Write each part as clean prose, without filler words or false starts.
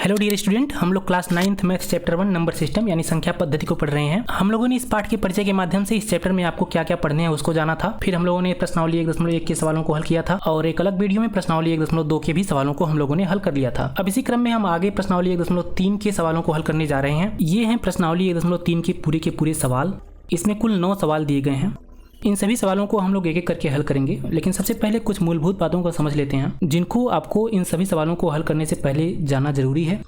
Hello dear student, हम लोग class 9th maths chapter 1 number system यानी संख्या पद्धति को पढ़ रहे हैं। हम लोगों ने इस पाठ के परिचय के माध्यम से इस चैप्टर में आपको क्या क्या पढ़ने हैं उसको जाना था। फिर हम लोगों ने प्रश्नावली 1.1 के सवालों को हल किया था और एक अलग वीडियो में प्रश्नावली 1.2 के भी सवालों को हम लोगों ने हल कर लिया था। अब इसी क्रम में हम आगे प्रश्नावली 1.3 के सवालों को हल करने जा रहे हैं। ये हैं प्रश्नावली 1.3 के पूरे सवाल। इसमें कुल 9 सवाल दिए गए हैं। इन सभी सवालों को हम लोग एक एक करके हल करेंगे, लेकिन सबसे पहले कुछ मूलभूत बातों को समझ लेते हैं जिनको आपको इन सभी सवालों को हल करने से पहले जानना जरूरी है।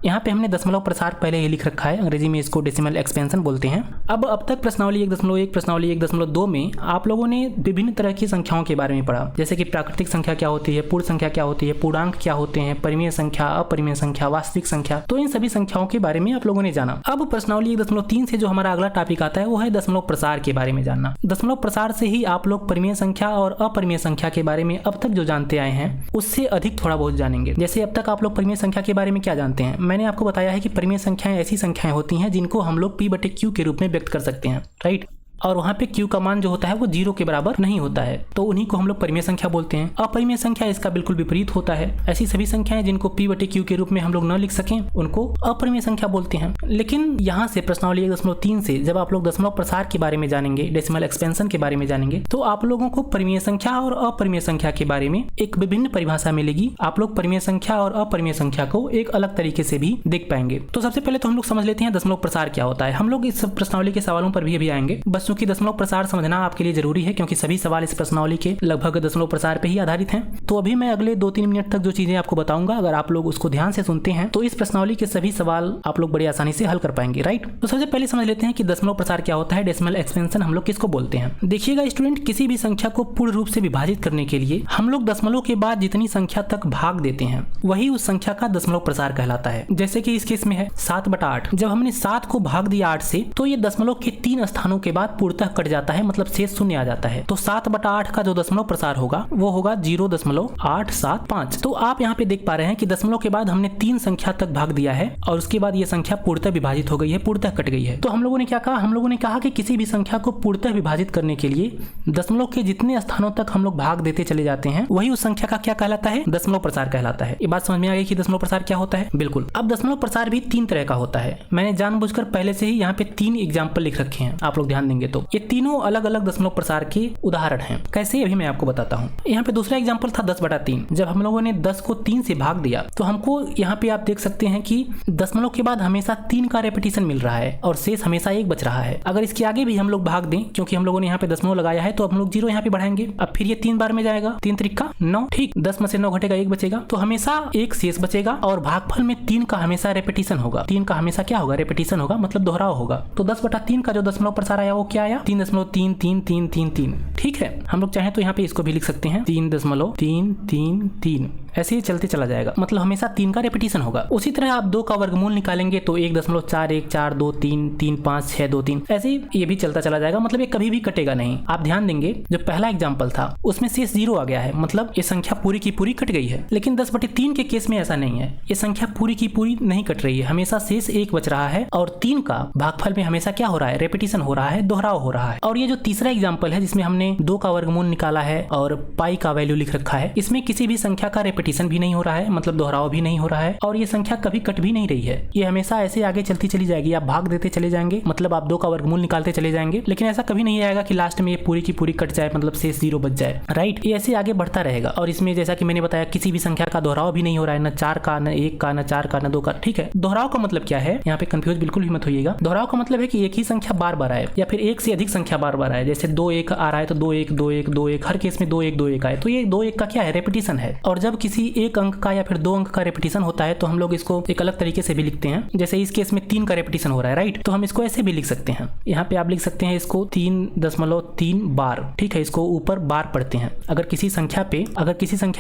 यहाँ पे हमने दशमलव प्रसार पहले ही लिख रखा है, अंग्रेजी में इसको डेसिमल एक्सपेंशन बोलते हैं। अब तक प्रश्नावली 1.1 प्रश्नावली 1.2 में आप लोगों ने विभिन्न तरह की संख्याओं के बारे में पढ़ा, जैसे कि प्राकृतिक संख्या क्या होती है, पूर्ण संख्या क्या होती है, पूर्णांक क्या होते हैं, परिमेय संख्या, अपरिमेय संख्या, वास्तविक संख्या। तो इन सभी संख्याओं के बारे में आप लोगों ने जाना। अब प्रश्नावली 1.3 से जो हमारा अगला टॉपिक आता है वो है दशमलव प्रसार के बारे में जानना। दशमलव प्रसार से ही आप लोग परिमेय संख्या और अपरिमेय संख्या के बारे में अब तक जो जानते आए हैं उससे अधिक थोड़ा बहुत जानेंगे। जैसे अब तक आप लोग परिमेय संख्या के बारे में क्या जानते हैं, मैंने आपको बताया है कि परिमेय संख्याएं ऐसी संख्याएं होती हैं जिनको हम लोग p/q के रूप में व्यक्त कर सकते हैं, राइट। और वहाँ पे q का मान जो होता है वो 0 के बराबर नहीं होता है, तो उन्हीं को हम लोग परिमेय संख्या बोलते हैं। अपरिमेय संख्या इसका बिल्कुल विपरीत होता है। ऐसी सभी संख्याएं जिनको p/q के रूप में हम लोग न लिख सकें उनको अपरिमेय संख्या बोलते हैं। लेकिन यहाँ से प्रश्नावली 1.3 से जब आप लोग दशमलव प्रसार के बारे में जानेंगे, डेसिमल एक्सपेंशन के बारे में जानेंगे, तो आप लोगों को परिमेय संख्या और अपरिमेय संख्या के बारे में एक विभिन्न परिभाषा मिलेगी। आप लोग परिमेय संख्या और अपरिमेय संख्या को एक अलग तरीके से भी देख पाएंगे। तो सबसे पहले तो हम लोग समझ लेते हैं दशमलव प्रसार क्या होता है। हम लोग इस प्रश्नावली के सवालों पर भी अभी आएंगे। बस चूंकि दशमलव प्रसार समझना आपके लिए जरूरी है क्योंकि सभी सवाल इस प्रश्नावली के लगभग दशमलव प्रसार पे ही आधारित हैं। तो अभी मैं अगले 2-3 मिनट तक जो चीजें आपको बताऊंगा, अगर आप लोग उसको ध्यान से सुनते हैं तो इस प्रश्नावली के सभी सवाल आप लोग बड़ी आसानी से हल कर पाएंगे, राइट। तो सबसे पहले समझ लेते हैं कि दशमलव प्रसार क्या होता है, डेसिमल एक्सपेंशन हम लोग किसको बोलते हैं। देखिएगा स्टूडेंट, किसी भी संख्या को पूर्ण रूप से विभाजित करने के लिए हम लोग दशमलव के बाद जितनी संख्या तक भाग देते हैं वही उस संख्या का दशमलव प्रसार कहलाता है। जैसे कि इस केस में है 7/8। जब हमने 7 को भाग दिया 8 से तो ये दशमलव के 3 स्थानों के बाद पूर्णतः कट जाता है, मतलब शेष 0 आ जाता है। तो 7/8 का जो दशमलव प्रसार होगा वो होगा 0.875। तो आप यहाँ पे देख पा रहे हैं कि दशमलव के बाद हमने 3 संख्या तक भाग दिया है और उसके बाद ये संख्या पूर्णतः विभाजित हो गई है, पूर्णतः कट गई है। तो हम लोगों ने क्या कहा, हम लोगों ने कहा कि किसी भी संख्या को पूर्णतः विभाजित करने के लिए दशमलव के जितने स्थानों तक हम लोग भाग देते चले जाते हैं वही उस संख्या का क्या कहलाता है, दशमलव प्रसार कहलाता है। ये बात समझ में आ गई कि दशमलव प्रसार क्या होता है। बिल्कुल। अब दशमलव प्रसार भी 3 तरह का होता है। मैंने जानबूझकर पहले से ही यहाँ पे 3 एग्जाम्पल लिख रखे हैं, आप लोग ध्यान देंगे तो ये तीनों अलग अलग दशमलव प्रसार के उदाहरण हैं। कैसे, अभी मैं आपको बताता हूँ। यहाँ पे दूसरा एग्जांपल था 10/3। जब हम लोगों ने 10 को 3 से भाग दिया तो हमको यहाँ पे आप देख सकते हैं कि दशमलव के बाद हमेशा 3 का रेपिटेशन मिल रहा है और शेष हमेशा 1 बच रहा है। अगर इसके आगे भी हम लोग भाग दें, क्योंकि हम लोगों ने यहाँ पे दशमलव लगाया है तो हम लोग 0 यहाँ पे बढ़ाएंगे। अब फिर ये 3 बार में जाएगा, 3 त्रिका 9, ठीक। 10 में से 9 घटेगा, 1 बचेगा, तो हमेशा 1 शेष बचेगा और भागफल में 3 का हमेशा रेपिटेशन होगा। 3 का हमेशा क्या होगा, रेपिटेशन होगा, मतलब दोहराव होगा। तो 10/3 का जो दशमलव प्रसार आया वो क्या आया, 3.333333। ठीक है। हम लोग चाहें तो यहाँ पे इसको भी लिख सकते हैं 3.333। ऐसे ही चलते चला जाएगा, मतलब हमेशा 3 का रेपिटेशन होगा। उसी तरह आप 2 का वर्गमूल निकालेंगे तो 1.414233 35623 ऐसे ही ये भी चलता चला जाएगा, मतलब ये कभी भी कटेगा नहीं। आप ध्यान देंगे जो पहला एग्जाम्पल था उसमें शेष 0 आ गया है, मतलब ये संख्या पूरी की पूरी कट गई है। लेकिन 10/3 के केस में ऐसा नहीं है, ये संख्या पूरी की पूरी नहीं कट रही है, हमेशा शेष 1 बच रहा है और 3 का भागफल में हमेशा क्या हो रहा है, रेपिटेशन हो रहा है, दोहराव हो रहा है। और ये जो तीसरा एग्जाम्पल है जिसमें हमने 2 का वर्गमूल निकाला है और पाई का वैल्यू लिख रखा है, इसमें किसी भी संख्या का रेपिटेशन भी नहीं हो रहा है, मतलब दोहराव भी नहीं हो रहा है और ये संख्या कभी कट भी नहीं रही है। ये हमेशा ऐसे आगे चलती चली जाएगी। आप भाग देते चले जाएंगे, मतलब आप 2 का वर्गमूल निकालते चले जाएंगे, लेकिन ऐसा कभी नहीं आएगा कि लास्ट में ये पूरी की पूरी कट जाए, मतलब शेष 0 बच जाए, राइट। ये ऐसे आगे बढ़ता रहेगा। और इसमें जैसा कि मैंने बताया किसी भी संख्या का दोहराव भी नहीं हो रहा है, न 4 का, न 1 का, न 4 का, न 2 का, ठीक है। दोहराव का मतलब क्या है, यहाँ पे कंफ्यूज बिल्कुल भी मत होइएगा। दोहराव का मतलब है कि एक ही संख्या बार बार आए या फिर एक से अधिक संख्या बार बार आए। जैसे 2-1 आ रहा है तो 2-1 2-1 2-1, हर केस में 2-1 2-1 आए, तो ये 2-1 का क्या है, रेपिटेशन है। और जब किसी एक अंक का या फिर 2 अंक का रेपिटेशन होता है तो हम लोग इसको एक अलग तरीके से भी लिखते हैं। जैसे इस केस में 3 का रेपिटेशन हो रहा है, राइट, तो हम इसको ऐसे भी लिख सकते हैं। यहाँ पे आप लिख सकते हैं इसको 3.3 बार, ठीक है। इसको ऊपर बार पढ़ते हैं। अगर किसी संख्या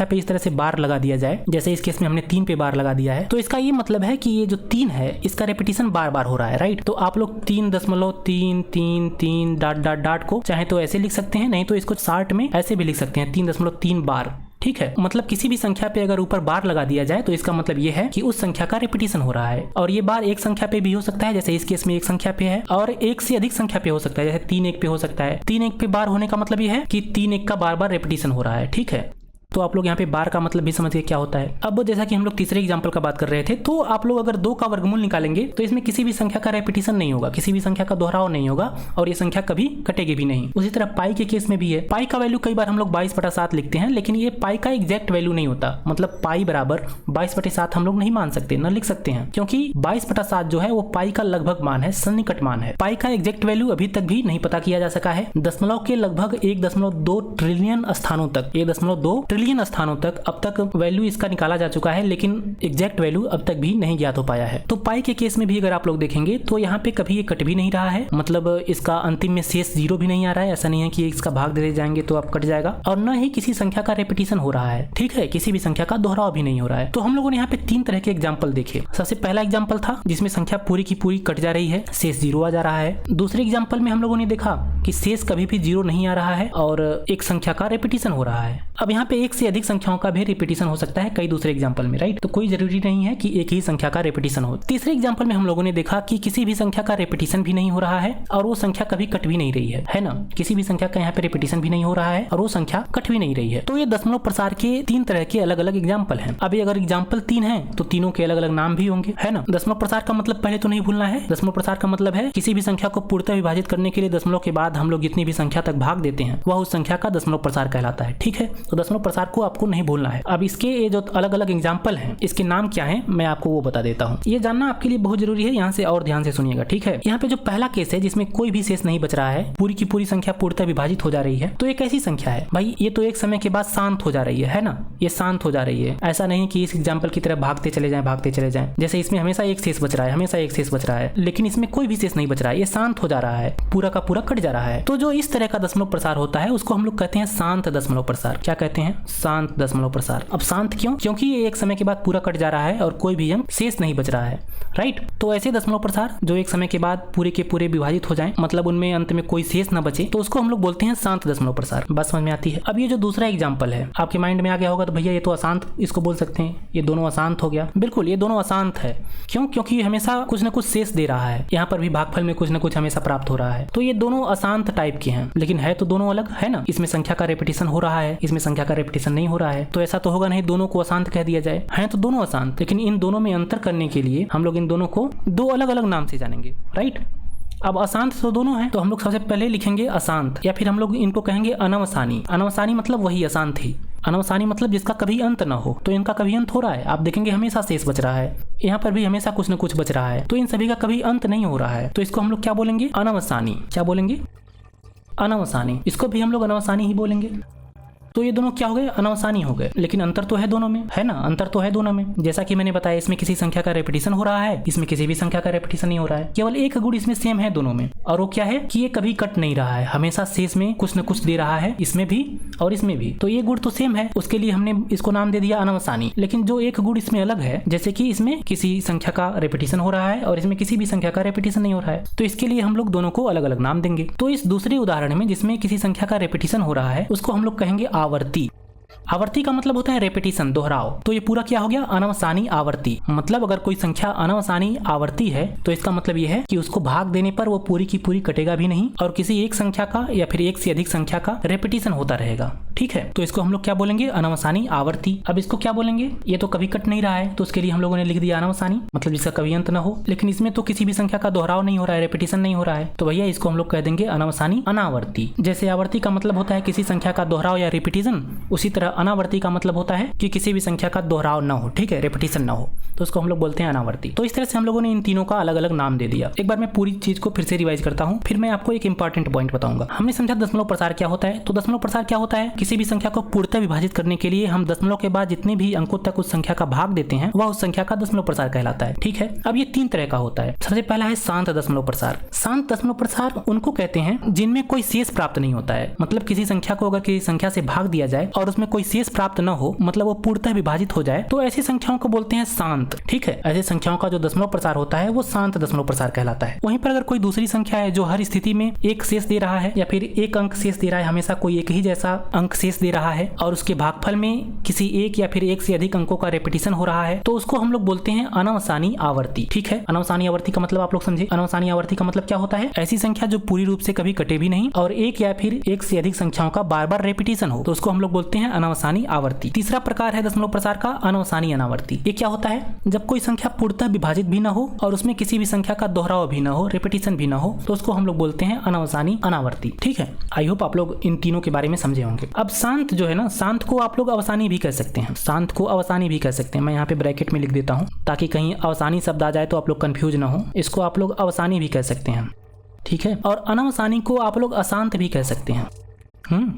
पे इस तरह से बार लगा दिया जाए, जैसे इस केस में हमने 3 पे बार लगा दिया है, तो इसका ये मतलब है कि ये जो 3 है इसका रेपिटेशन बार बार हो रहा है, राइट। तो आप लोग 3.333 डॉट को चाहे तो ऐसे लिख सकते हैं, नहीं तो इसको शार्ट में ऐसे भी लिख सकते हैं 3.3 बार, ठीक है। मतलब किसी भी संख्या पे अगर ऊपर बार लगा दिया जाए तो इसका मतलब ये है कि उस संख्या का रिपीटिशन हो रहा है। और ये बार एक संख्या पे भी हो सकता है, जैसे इस केस में एक संख्या पे है, और एक से अधिक संख्या पे हो सकता है, जैसे 3 1 पे हो सकता है। 3 1 पे बार होने का मतलब ये है कि 3 1 का बार बार रिपीटिशन हो रहा है, ठीक है। तो आप लोग यहाँ पे बार का मतलब भी समझिए क्या होता है। अब जैसा कि हम लोग तीसरे एग्जाम्पल का बात कर रहे थे, तो आप लोग अगर 2 का वर्गमूल निकालेंगे तो इसमें किसी भी संख्या का रेपिटेशन नहीं होगा, किसी भी संख्या का दोहराव नहीं होगा और ये संख्या कभी कटेगी भी नहीं। उसी तरह पाई के केस में भी है। पाई का वैल्यू कई बार हम लोग 22/7 लिखते हैं, लेकिन ये पाई का एग्जैक्ट वैल्यू नहीं होता। मतलब पाई बराबर 22/7 हम लोग नहीं मान सकते, न लिख सकते हैं, क्योंकि 22/7 जो है वो पाई का लगभग मान है, सन्निकट मान है। पाई का एग्जैक्ट वैल्यू अभी तक भी नहीं पता किया जा सका है। दशमलव के लगभग 1.2 ट्रिलियन स्थानों तक, 1.2 ट्रिलियन स्थानों तक अब तक वैल्यू इसका निकाला जा चुका है, लेकिन एग्जैक्ट वैल्यू अब तक भी नहीं ज्ञात हो पाया है। तो पाई के केस में भी अगर आप लोग देखेंगे तो यहाँ पे कभी ये कट भी नहीं रहा है, मतलब इसका अंतिम में शेष 0 भी नहीं आ रहा है। ऐसा नहीं है कि इसका भाग दे जाएंगे तो अब कट जाएगा, और न ही किसी संख्या का रेपिटेशन हो रहा है। ठीक है, किसी भी संख्या का दोहराव भी नहीं हो रहा है। तो हम लोगों ने यहाँ पे 3 तरह के एग्जाम्पल देखे। सबसे पहला एग्जाम्पल था जिसमें संख्या पूरी की पूरी कट जा रही है, शेष 0 आ जा रहा है। दूसरे एग्जाम्पल में हम लोगों ने देखा कि शेष कभी भी 0 नहीं आ रहा है और एक संख्या का रेपिटेशन हो रहा है। अब यहाँ पे एक से अधिक संख्याओं का भी रेपिटेशन हो सकता है कई दूसरे एग्जाम्पल में, राइट। तो कोई जरूरी नहीं है कि एक ही संख्या का रेपिटेशन हो। तीसरे एग्जाम्पल में हम लोगों ने देखा कि किसी भी संख्या का रेपिटेशन भी नहीं हो रहा है और वो संख्या कभी कट भी नहीं रही है ना। किसी भी संख्या का यहाँ पे रेपिटेशन भी नहीं हो रहा है और वो संख्या कट भी नहीं रही है। तो ये दशमलव प्रसार के 3 तरह के अलग अलग एग्जाम्पल हैं। अभी अगर एग्जाम्पल 3 है तो तीनों के अलग अलग नाम भी होंगे, है ना। दशमलव प्रसार का मतलब पहले तो नहीं भूलना है। दशमलव प्रसार का मतलब है किसी भी संख्या को पूर्णतः विभाजित करने के लिए दशमलव के बाद हम लोग जितनी भी संख्या तक भाग देते हैं वह उस संख्या का दशमलव प्रसार कहलाता है। ठीक है, तो दशमलव प्रसार को आपको नहीं भूलना है। अब इसके ये जो अलग अलग एग्जाम्पल हैं इसके नाम क्या है मैं आपको वो बता देता हूँ। ये जानना आपके लिए बहुत जरूरी है, यहाँ से और ध्यान से सुनिएगा। ठीक है, यहाँ पे जो पहला केस है जिसमें कोई भी शेष नहीं बच रहा है, पूरी की पूरी संख्या पूर्णतः विभाजित हो जा रही है, तो एक ऐसी संख्या है भाई ये तो एक समय के बाद शांत हो जा रही है ना। ये शांत हो जा रही है, ऐसा नहीं कि इस एग्जाम्पल की तरह भागते चले जाएं। जैसे इसमें हमेशा एक शेष बच रहा है, लेकिन इसमें कोई भी शेष नहीं बच रहा है, ये शांत हो जा रहा है, पूरा का पूरा कट जा रहा है। तो जो इस तरह का दशमलव प्रसार होता है उसको हम लोग कहते हैं शांत दशमलव प्रसार। क्या कहते हैं? शांत दशमलव प्रसार। अब शांत क्यों? क्योंकि ये एक समय के बाद पूरा कट जा रहा है और कोई भी अंक शेष नहीं बच रहा है, राइट। तो ऐसे दशमलव प्रसार जो एक समय के बाद पूरे के पूरे विभाजित हो जाएं, मतलब उनमें अंत में कोई शेष न बचे, तो उसको हम लोग बोलते हैं शांत दशमलव प्रसार। बात समझ में आती है? अब ये जो दूसरा एग्जाम्पल है आपके माइंड में आ गया होगा तो भैया ये तो अशांत इसको बोल सकते हैं, ये दोनों अशांत हो गया। बिल्कुल, ये दोनों अशांत है। क्यों? क्योंकि ये हमेशा कुछ न कुछ शेष दे रहा है, यहाँ पर भी भागफल में कुछ न कुछ हमेशा प्राप्त हो रहा है। तो ये दोनों अशांत टाइप के हैं, लेकिन है तो दोनों अलग, है ना। इसमें संख्या का रेपिटेशन हो रहा है, इसमें संख्या का रेपिटेशन नहीं हो रहा है, तो ऐसा तो होगा नहीं दोनों को अशांत कह दिया जाए। है तो दोनों अशांत, लेकिन इन दोनों में अंतर करने के लिए हम लोग इन दोनों को 2 अलग अलग नाम से जानेंगे, राइट। अब अशांत तो दोनों हैं, तो हम लोग सबसे पहले लिखेंगे अशांत, या फिर हम लोग इनको कहेंगे अनवसानी। अनवसानी मतलब वही अशांत ही, अनवसानी मतलब जिसका कभी अंत ना हो। तो इनका कभी अंत हो रहा है, आप देखेंगे हमेशा शेष बच रहा है, यहाँ पर भी हमेशा कुछ न कुछ बच रहा है, तो इन सभी का कभी अंत नहीं हो रहा है। तो इसको हम लोग क्या बोलेंगे? अनवसानी। क्या बोलेंगे? अनवसानी। इसको भी हम लोग अनवसानी ही बोलेंगे। तो ये दोनों क्या हो गए? अनवसानी हो गए, लेकिन अंतर तो है दोनों में, है ना। अंतर तो है दोनों में, जैसा कि मैंने बताया इसमें किसी संख्या का रेपिटेशन हो रहा है, इसमें किसी भी संख्या का रेपिटेशन नहीं हो रहा है। केवल एक गुण इसमें सेम है दोनों में, और वो क्या है कि ये कभी कट नहीं रहा है, हमेशा शेष में कुछ न कुछ दे रहा है, इसमें भी और इसमें भी। तो ये गुण तो सेम है, उसके लिए हमने इसको नाम दे दिया अनवसानी। लेकिन जो एक गुण इसमें अलग है, जैसे कि इसमें किसी संख्या का रेपिटेशन हो रहा है और इसमें किसी भी संख्या का रेपिटेशन नहीं हो रहा है, तो इसके लिए हम लोग दोनों को अलग अलग नाम देंगे। तो इस दूसरे उदाहरण में जिसमें किसी संख्या का रेपिटेशन हो रहा है उसको हम लोग कहेंगे आवर्ती। आवर्ती का मतलब होता है रेपिटेशन, दोहराव। तो ये पूरा क्या हो गया? अनवसानी आवर्ती। मतलब अगर कोई संख्या अनवसानी आवर्ती है तो इसका मतलब ये है कि उसको भाग देने पर वो पूरी की पूरी कटेगा भी नहीं और किसी एक संख्या का या फिर एक से अधिक संख्या का रेपिटेशन होता रहेगा। ठीक है, तो इसको हम लोग क्या बोलेंगे? अनवसानी आवर्ती। अब इसको क्या बोलेंगे? ये तो कभी कट नहीं रहा है, तो उसके लिए हम लोगों ने लिख दिया अनवसानी, मतलब जिसका कभी अंत न हो। लेकिन इसमें तो किसी भी संख्या का दोहराव नहीं हो रहा है, रेपिटेशन नहीं हो रहा है, तो भैया इसको हम लोग कह देंगे अनवसानी अनावर्ती। जैसे आवर्ती का मतलब होता है किसी संख्या का दोहराव या रिपीटिशन, उसी तरह अनावर्ती का मतलब होता है कि किसी भी संख्या का दोहराव ना हो, ठीक है, रेपिटेशन ना हो, तो उसको हम लोग बोलते हैं अनावर्ती। तो इस तरह से हम लोगों ने इन तीनों का अलग अलग नाम दे दिया। एक बार मैं पूरी चीज को फिर से रिवाइज करता हूँ, फिर मैं आपको एक इंपॉर्टेंट पॉइंट बताऊंगा। हमने समझा दशमलव प्रसार क्या होता है। तो दशमलव प्रसार क्या होता है? किसी भी संख्या को पूर्णतः विभाजित करने के लिए हम दशमलव के बाद जितने भी अंकों तक उस संख्या का भाग देते हैं वह उस संख्या का दशमलव प्रसार कहलाता है। ठीक है, अब ये 3 तरह का होता है। सबसे पहला है शांत दशमलव प्रसार। शांत दशमलव प्रसार उनको कहते हैं जिनमें कोई शेष प्राप्त नहीं होता है। मतलब किसी संख्या को अगर किसी संख्या से भाग दिया जाए और उसमें कोई शेष प्राप्त न हो, मतलब वो पूर्णतः विभाजित हो जाए, तो ऐसी संख्याओं को बोलते हैं शांत। ठीक है, ऐसी संख्याओं का जो दशमलव प्रसार होता है वो शांत दशमलव प्रसार कहलाता है। वहीं पर अगर कोई दूसरी संख्या है जो हर स्थिति में एक शेष दे रहा है या फिर एक अंक शेष दे रहा है, हमेशा कोई एक ही जैसा अंक शेष दे रहा है और उसके भागफल में किसी एक या फिर एक से अधिक अंकों का रेपिटेशन हो रहा है, तो उसको हम लोग बोलते हैं अनवसानी आवर्ती। ठीक है, अनवसानी आवर्ती का मतलब आप लोग समझे। अनवसानी आवर्ती का मतलब क्या होता है? ऐसी संख्या जो पूरी रूप से कभी कटे भी नहीं और एक या फिर एक से अधिक संख्याओं का बार बार रेपिटेशन हो, तो उसको हम लोग बोलते हैं अनावसानी आवर्ती। तीसरा प्रकार है दशमलव प्रसार का अनावसानी अनावर्ती। ये क्या होता है? जब कोई संख्या पूर्णतः विभाजित भी ना हो और उसमें किसी भी संख्या का दोहराव भी ना हो, रिपीटिशन भी ना हो, तो उसको हम लोग बोलते हैं अनावसानी अनावर्ती। ठीक है, आई होप आप लोग इन तीनों के बारे में समझे होंगे। अब शांत जो है ना, शांत को आप लोग अवसानी भी कह सकते हैं, शांत को अवसानी भी कह सकते हैं। मैं यहाँ पे ब्रैकेट में लिख देता हूँ ताकि कहीं अवसानी शब्द आ जाए तो आप लोग कंफ्यूज ना हो। इसको आप लोग अवसानी भी कह सकते हैं। ठीक है, और अनावसानी को आप लोग अशांत भी कह सकते हैं।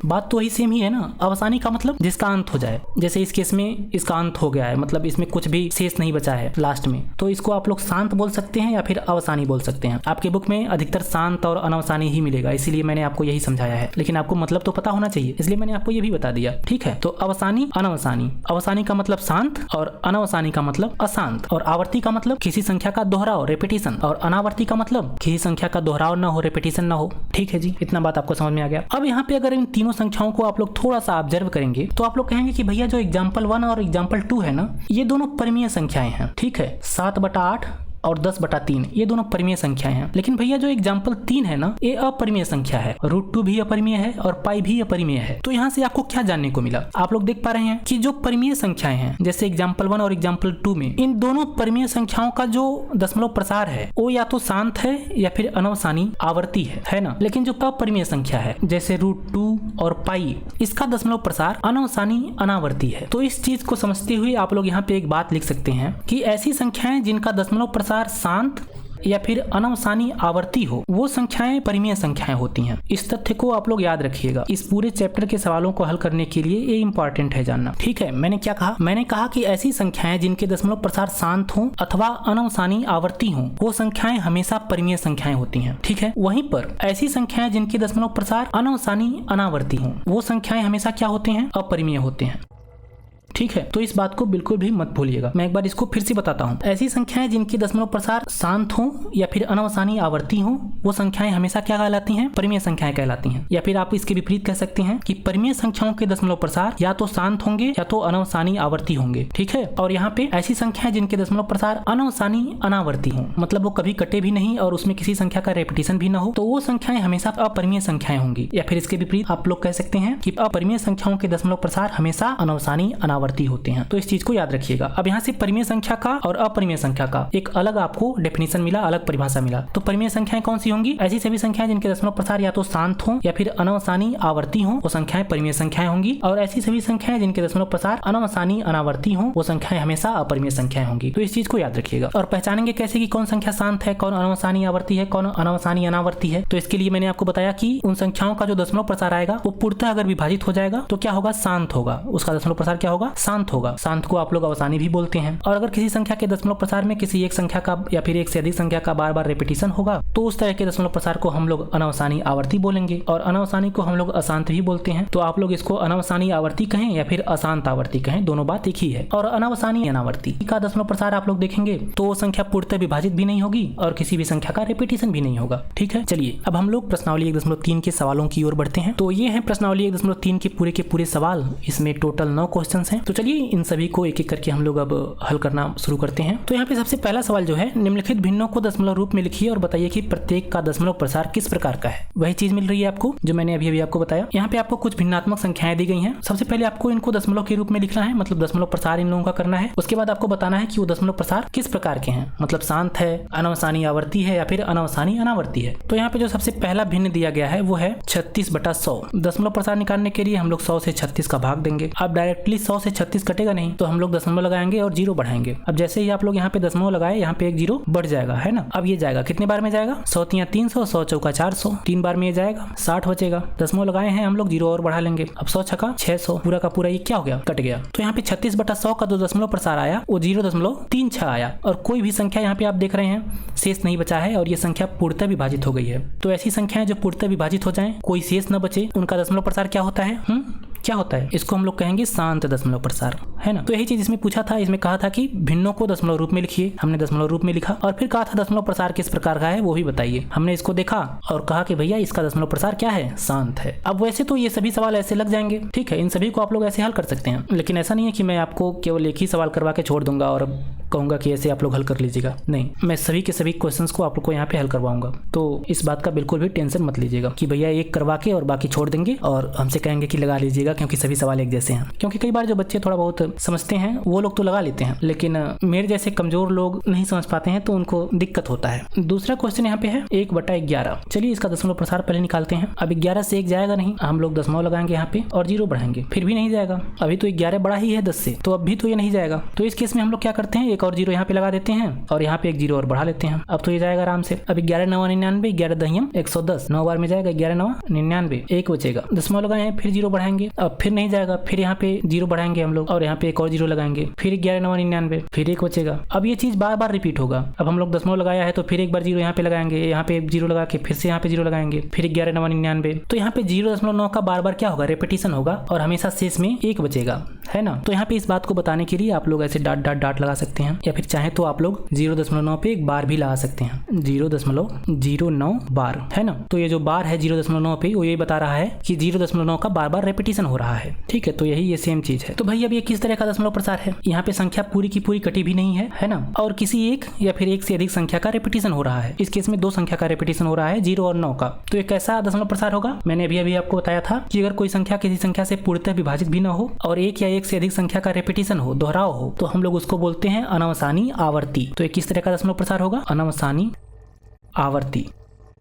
बात तो वही सेम ही है ना। अवसानी का मतलब जिसका अंत हो जाए, जैसे इस केस में इसका अंत हो गया है, मतलब इसमें कुछ भी शेष नहीं बचा है लास्ट में, तो इसको आप लोग शांत बोल सकते हैं या फिर अवसानी बोल सकते हैं। आपके बुक में अधिकतर शांत और अनावसानी ही मिलेगा, इसीलिए मैंने आपको यही समझाया है, लेकिन आपको मतलब तो पता होना चाहिए, इसलिए मैंने आपको ये भी बता दिया। ठीक है, तो अवसानी अनावसानी, अवसानी का मतलब शांत और अनावसानी का मतलब अशांत, और आवर्ती का मतलब किसी संख्या का दोहराव, रिपीटिशन, और अनावर्ती का मतलब किसी संख्या का दोहराव ना हो, रिपीटिशन ना हो। ठीक है जी, इतना बात आपको समझ में आ गया। अब यहाँ पे अगर इन तीनों संख्याओं को आप लोग थोड़ा सा ऑब्जर्व करेंगे तो आप लोग कहेंगे कि भैया जो एग्जाम्पल 1 और एग्जाम्पल 2 है ना, ये दोनों परिमेय संख्याएं हैं। ठीक है, 7/8 और 10/3 ये दोनों परिमेय संख्याएं हैं। लेकिन भैया जो एग्जाम्पल 3 है ना, ये अपरिमेय संख्या है। √2 भी अपरिमेय है और पाई भी अपरिमेय है। तो यहाँ से आपको क्या जानने को मिला? आप लोग देख पा रहे हैं कि जो परिमेय संख्याएं हैं, जैसे एग्जाम्पल 1 और एग्जाम्पल 2 में, इन दोनों परिमेय संख्याओं का जो दशमलव प्रसार है वो या तो शांत है या फिर अनावसानी आवर्ती है ना। लेकिन जो अपरिमेय संख्या है जैसे √2 और पाई, इसका दशमलव प्रसार अनावसानी अनावर्ती है। तो इस चीज को समझते हुए आप लोग यहाँ पे एक बात लिख सकते हैं कि ऐसी संख्याएं जिनका दशमलव प्रसार शांत या फिर अनावसानी आवर्ती हो, वो संख्याएं परिमेय संख्याएं होती हैं। इस तथ्य को आप लोग याद रखिएगा। इस पूरे चैप्टर के सवालों को हल करने के लिए ये इंपॉर्टेंट है जानना। ठीक है, मैंने क्या कहा? मैंने कहा कि ऐसी संख्याएं जिनके दशमलव प्रसार शांत हो अथवा अनावसानी आवर्ती हो, वो संख्याएं हमेशा परिमेय संख्याएं होती हैं। ठीक है, वहीं पर ऐसी संख्याएं जिनके दशमलव प्रसार अनावसानी अनावर्ती हो, वो संख्याएं हमेशा क्या होते हैं? अपरिमेय होते हैं। ठीक है, तो इस बात को बिल्कुल भी मत भूलिएगा। मैं एक बार इसको फिर से बताता हूँ। ऐसी संख्याएं जिनकी दशमलव प्रसार शांत हो या फिर अनावसानी आवर्ती हो, वो संख्याएं हमेशा क्या कहलाती हैं? परिमेय संख्याएं कहलाती हैं। या फिर आप इसके विपरीत कह सकते हैं कि परिमेय संख्याओं के दशमलव प्रसार या तो शांत होंगे या तो अनावसानी आवर्ती होंगे। ठीक है, और यहाँ पे ऐसी संख्याएं जिनके दशमलव प्रसार अनावसानी अनावर्ती हो, मतलब वो कभी कटे भी नहीं और उसमें किसी संख्या का रेपिटेशन भी ना हो, तो वो संख्याएं हमेशा अपरिमेय संख्याएं होंगी। या फिर इसके विपरीत आप लोग कह सकते हैं कि अपरिमेय संख्याओं के दशमलव प्रसार हमेशा अनावसानी अनावर्ती होते हैं। तो इस चीज को याद रखिएगा। अब यहाँ से परिमेय संख्या का और अपरिमेय संख्या का एक अलग आपको डेफिनेशन मिला, अलग परिभाषा मिला। तो परिमेय संख्याएं कौन सी होंगी? ऐसी सभी संख्याएं जिनके दशमलव प्रसार या तो शांत हो या फिर अनावसानी आवर्ती हो, वो संख्याएं परिमेय संख्याएं होंगी। और ऐसी सभी संख्याएं जिनके दशमलव प्रसार अनावसानी अनावर्ती हो, वो संख्याएं हमेशा अपरिमेय संख्याएं होंगी। तो इस चीज को याद रखिएगा। और पहचानेंगे कैसे कि कौन संख्या शांत है, कौन अनावसानी आवर्ती है, कौन अनावसानी अनावर्ती है? तो इसके लिए मैंने आपको बताया कि उन संख्याओं का जो दशमलव प्रसार आएगा वो पूर्णतः अगर विभाजित हो जाएगा तो क्या होगा? शांत होगा। उसका दशमलव प्रसार क्या होगा? शांत होगा। शांत को आप लोग अवसानी भी बोलते हैं। और अगर किसी संख्या के दशमलव प्रसार में किसी एक संख्या का या फिर एक से अधिक संख्या का बार बार रिपीटिशन होगा, तो उस तरह के दशमलव प्रसार को हम लोग अनावसानी आवर्ती बोलेंगे। और अनावसानी को हम लोग अशांत भी बोलते हैं। तो आप लोग इसको अनावसानी आवर्ती कहें या फिर अशांत आवर्ती कहें, दोनों बात एक ही है। और अनावसानी अनावर्ती का दशमलव प्रसार आप लोग देखेंगे तो वो संख्या पूर्णतः विभाजित भी नहीं होगी और किसी भी संख्या का रिपीटिशन भी नहीं होगा। ठीक है, चलिए अब हम लोग प्रश्नावली 1.3 के सवालों की ओर बढ़ते हैं। तो ये है प्रश्नावली 1.3 के पूरे सवाल। इसमें टोटल 9 क्वेश्चन हैं। तो चलिए इन सभी को एक एक करके हम लोग अब हल करना शुरू करते हैं। तो यहाँ पे सबसे पहला सवाल जो है, निम्नलिखित भिन्नों को दशमलव रूप में लिखिए और बताइए कि प्रत्येक का दशमलव प्रसार किस प्रकार का है। वही चीज मिल रही है आपको जो मैंने अभी आपको बताया। यहाँ पे आपको कुछ भिन्नात्मक संख्याएं दी गई हैं। सबसे पहले आपको इनको दशमलव के रूप में लिखना है, मतलब दशमलव प्रसार इन लोगों का करना है। उसके बाद आपको बताना है कि वो दशमलव प्रसार किस प्रकार के हैं, मतलब शांत है, अनावसानी आवर्ती है या फिर अनावसानी अनावर्ती है। तो यहाँ पे जो सबसे पहला भिन्न दिया गया है वो है 36/100। दशमलव प्रसार निकालने के लिए हम लोग 100 से 36 का भाग देंगे। अब डायरेक्टली 100 से 36 कटेगा नहीं, तो हम लोग दशमलव लगाएंगे और 0 बढ़ाएंगे। अब जैसे ही आप लोग यहाँ पे दशमलव लगाए, यहाँ पे एक 0 बढ़ जाएगा, है ना। अब ये जाएगा कितने बार में जाएगा? 100 × 300, 100 × 400, 3 बार में ये जाएगा, 60 बचेगा। दशमलव लगाए हैं हम लोग, 0 और बढ़ा लेंगे। अब 100 × 600, पूरा का पूरा ये क्या हो गया? कट गया। तो यहाँ पे 36/100 का जो दशमलव प्रसार आया वो 0.36 आया। और कोई भी संख्या यहाँ पे आप देख रहे हैं शेष नहीं बचा है और ये संख्या पूर्णतः विभाजित हो गई है। तो ऐसी संख्याएं जो पूर्णतः विभाजित हो जाएं, कोई शेष न बचे, उनका दशमलव प्रसार क्या होता है? क्या होता है? इसको हम लोग कहेंगे शांत दशमलव प्रसार, है ना। तो यही चीज इसमें पूछा था, इसमें कहा था कि भिन्नों को दशमलव रूप में लिखिए, हमने दशमलव रूप में लिखा और फिर कहा था दशमलव प्रसार किस प्रकार का है वो भी बताइए। हमने इसको देखा और कहा कि भैया इसका दशमलव प्रसार क्या है, शांत है। अब वैसे तो ये सभी सवाल ऐसे लग जाएंगे, ठीक है, इन सभी को आप लोग ऐसे हल कर सकते हैं, लेकिन ऐसा नहीं है कि मैं आपको केवल एक ही सवाल करवा के छोड़ दूंगा और कहूंगा कि ऐसे आप लोग हल कर लीजिएगा। नहीं, मैं सभी के सभी क्वेश्चंस को आप लोग को यहाँ पे हल करवाऊंगा। तो इस बात का बिल्कुल भी टेंशन मत लीजिएगा कि भैया एक करवा के और बाकी छोड़ देंगे और हमसे कहेंगे कि लगा लीजिएगा, क्योंकि सभी सवाल एक जैसे हैं। क्योंकि कई बार जो बच्चे थोड़ा बहुत समझते हैं वो लोग तो लगा लेते हैं, लेकिन मेरे जैसे कमजोर लोग नहीं समझ पाते हैं तो उनको दिक्कत होता है। दूसरा क्वेश्चन यहाँ पे है 1/11। चलिए इसका दशमलव प्रसार पहले निकालते हैं। अब 11 से 1 जाएगा नहीं, हम लोग दशमलव लगाएंगे यहाँ पे और 0 बढ़ाएंगे, फिर भी नहीं जाएगा। अभी तो 11 बड़ा ही है 10 से, तो अब भी तो ये नहीं जाएगा। तो इस केस में हम लोग क्या करते हैं, एक और 0 यहाँ पे लगा देते हैं और यहाँ पे एक 0 और बढ़ा लेते हैं। अब तो ये जाएगा आराम से। अब 11 9 99, 11 दहियम 110, 9 बार में जाएगा, 11 9 99, 1 बचेगा। दशमलव लगाए फिर 0 बढ़ाएंगे, अब फिर नहीं जाएगा, फिर यहाँ पे 0 बढ़ाएंगे हम लोग और यहाँ पे एक और 0 लगाएंगे, फिर 11 9 99, फिर 1 बचेगा। अब ये चीज बार बार रिपीट होगा। अब हम लोग दशमलव लगाया है तो फिर एक बार 0 यहाँ पे लगाएंगे, यहाँ पे 0 लगा के फिर से यहाँ पे 0 लगाएंगे, फिर 11 9 99। तो यहाँ पे 0.9 का बार बार क्या होगा, रेपिटेशन होगा और हमेशा शेष में 1 बचेगा, है ना। तो यहाँ पे इस बात को बताने के लिए आप लोग ऐसे डाट लगा सकते हैं, या फिर चाहे तो आप लोग 0.9 पे एक बार भी लगा सकते हैं, 0.09 बार, है ना। तो ये जो बार है 0.9 पे वो ये बता रहा है कि 0.9 का बार बार रेपिटेशन हो रहा है, ठीक है। तो यही ये सेम चीज है। तो भाई अब ये किस तरह का दशमलव प्रसार है, यहाँ पे संख्या पूरी की पूरी कटी भी नहीं है ना, और किसी एक या फिर एक से अधिक संख्या का रेपिटेशन हो रहा है। इस केस में 2 संख्या का रेपिटेशन हो रहा है, 0 और 9 का। तो ये कैसा दशमलव प्रसार होगा, मैंने अभी आपको बताया था कि अगर कोई संख्या किसी संख्या से पूर्णतः विभाजित भी न हो और एक या एक से अधिक संख्या का रेपिटेशन हो, दोहराव हो, तो हम लोग उसको बोलते हैं अनवसानी आवर्ती। तो ये किस तरह का दशमलव प्रसार होगा, अनवसानी आवर्ती।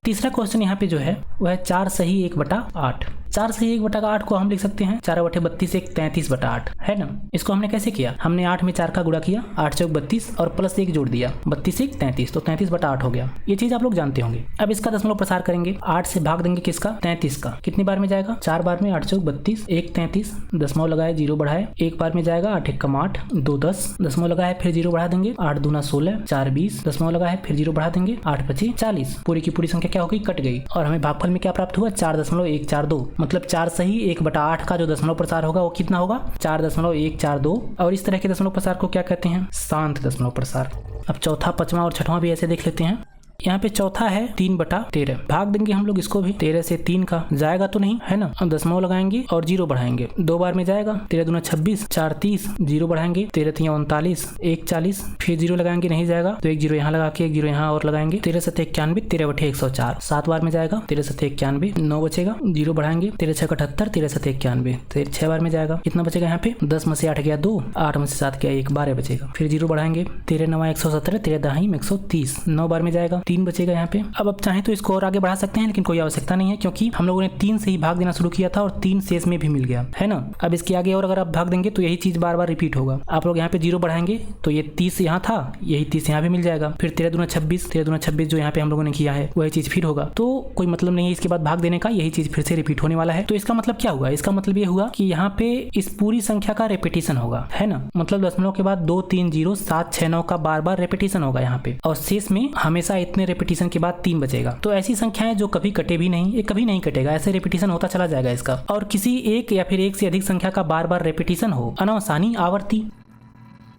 तीसरा क्वेश्चन यहाँ पे जो है वह है 4 सही 1/8। 4 सही 1/8 को हम लिख सकते हैं 4/32 एक 33/8, है ना। इसको हमने कैसे किया, हमने 8 में 4 का गुणा किया, 8 चौक 32 और प्लस 1 जोड़ दिया, 32 एक 33, तो 33/8 हो गया। ये चीज आप लोग जानते होंगे। अब इसका दशमलव प्रसार करेंगे, 8 से भाग देंगे किसका, 33 का। कितनी बार में जाएगा, 4 बार में, 8 चौक 32, 1 33, दशमलव लगाए 0 बढ़ाए, 1 बार में जाएगा, 8 1 8, 2 10, दशमलव लगाए फिर 0 बढ़ा देंगे, 8 दूना 16, 4 20, दशमलव लगाए फिर 0 बढ़ा देंगे, 8 25 40। पूरी की पूरी संख्या क्या हो गई, कट गई और हमें भागफल में क्या प्राप्त हुआ, 4.142। मतलब 4 सही 1/8 का जो दशमलव प्रसार होगा वो कितना होगा, 4.142। और इस तरह के दशमलव प्रसार को क्या कहते हैं, शांत दशमलव प्रसार। अब चौथा, पांचवा और छठवां भी ऐसे देख लेते हैं। यहाँ पे चौथा है 3/13, भाग देंगे हम लोग इसको भी, 13 से 3 का जाएगा तो नहीं, है ना। अब दशमलव लगाएंगे और 0 बढ़ाएंगे, 2 बार में जाएगा, 13 दूना 26, 4 30, 0 बढ़ाएंगे, 13 3 39, 1 40, फिर 0 लगाएंगे, नहीं जाएगा तो एक 0 यहाँ लगा के एक 0 यहाँ और लगाएंगे, 13 7 91, 13/104, 7 बार में जाएगा, 13 7 91, 9 बचेगा, 0 बढ़ाएंगे, 13 6 78, 13 7 91, 6 बार में जाएगा, कितना बचेगा यहाँ पे, 10 में से 8 गया 2, 8 में से 7 गया 1, 12 बचेगा, फिर 0 बढ़ाएंगे, 13 9 117, 13 10 130, 9 बार में जाएगा, 3 बचेगा यहाँ पे। अब चाहे तो इसको और आगे बढ़ा सकते हैं, लेकिन कोई आवश्यकता नहीं है क्योंकि हम लोगों ने 3 से ही भाग देना शुरू किया था और 3 शेष में भी मिल गया, है ना। अब इसके आगे और अगर आप भाग देंगे तो यही चीज बार बार रिपीट होगा। आप लोग यहाँ पे 0 बढ़ाएंगे तो ये 30 यहाँ था, यही 30 यहाँ भी मिल जाएगा, फिर 13 दूना 26, 13 दूना 26 जो यहाँ पे हम लोगों ने किया है वही चीज फिर होगा। तो कोई मतलब नहीं है इसके बाद भाग देने का, यही चीज फिर से रिपीट होने वाला है। तो इसका मतलब क्या हुआ, इसका मतलब ये हुआ कि यहाँ पे इस पूरी संख्या का रेपिटेशन होगा, है ना। मतलब दशमलव के बाद 2 3 0 7 6 9 का बार बार रेपिटेशन होगा यहाँ पे, और शेष में हमेशा इतने रेपिटेशन के बाद 3 बचेगा। तो ऐसी संख्याएं जो कभी कटे भी नहीं, ये कभी नहीं कटेगा, ऐसे रेपिटेशन होता चला जाएगा इसका। और किसी एक या फिर एक से अधिक संख्या का बार बार रेपिटेशन हो, अनवसानी आवर्ती,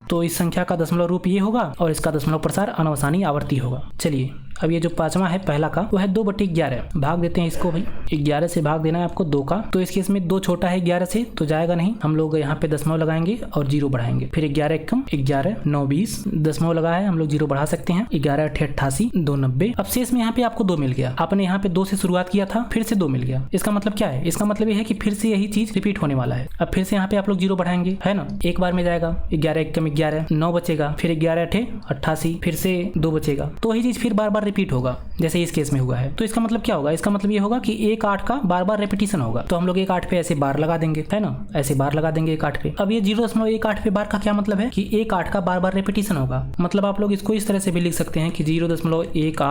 तो इस संख्या का दशमलव रूप ये होगा और इसका दशमलव प्रसार अनवसानी आवर्ती होगा। चलिए अब ये जो पांचवा है पहला का वो है 2/11, भाग देते हैं इसको भाई, 11 से भाग देना है आपको 2 का। तो इस केस में 2 छोटा है 11 से तो जाएगा नहीं, हम लोग यहाँ पे दशमलव लगाएंगे और 0 बढ़ाएंगे, फिर 11 1 11 9 20, दशमलव लगाया है हम लोग 0 बढ़ा सकते हैं, 11 8 88 2 90। अब शेष में यहाँ पे आपको 2 मिल गया, आपने यहाँ पे 2 से शुरुआत किया था, फिर से 2 मिल गया। इसका मतलब क्या है, इसका मतलब ये है कि फिर से यही चीज रिपीट होने वाला है। अब फिर से यहाँ पे आप लोग 0 बढ़ाएंगे, है ना, एक बार में जाएगा, 11 1 11 9 बचेगा, फिर 11 8 88, फिर से 2 बचेगा। तो वही चीज फिर बार बार रिपीट होगा जैसे इस केस में हुआ है। तो इसका मतलब क्या होगा, इसका मतलब ये होगा कि 1 8 का बार बार रेपिटेशन होगा। तो हम लोग 1 8 पे ऐसे बार लगा देंगे, है ना, ऐसे बार लगा देंगे 1 8 पे। अब ये 0.18 पे बार का क्या मतलब है कि 1 8 का बार बार रेपिटेशन होगा। मतलब आप लोग इसको इस तरह से भी लिख सकते हैं कि 0.18 1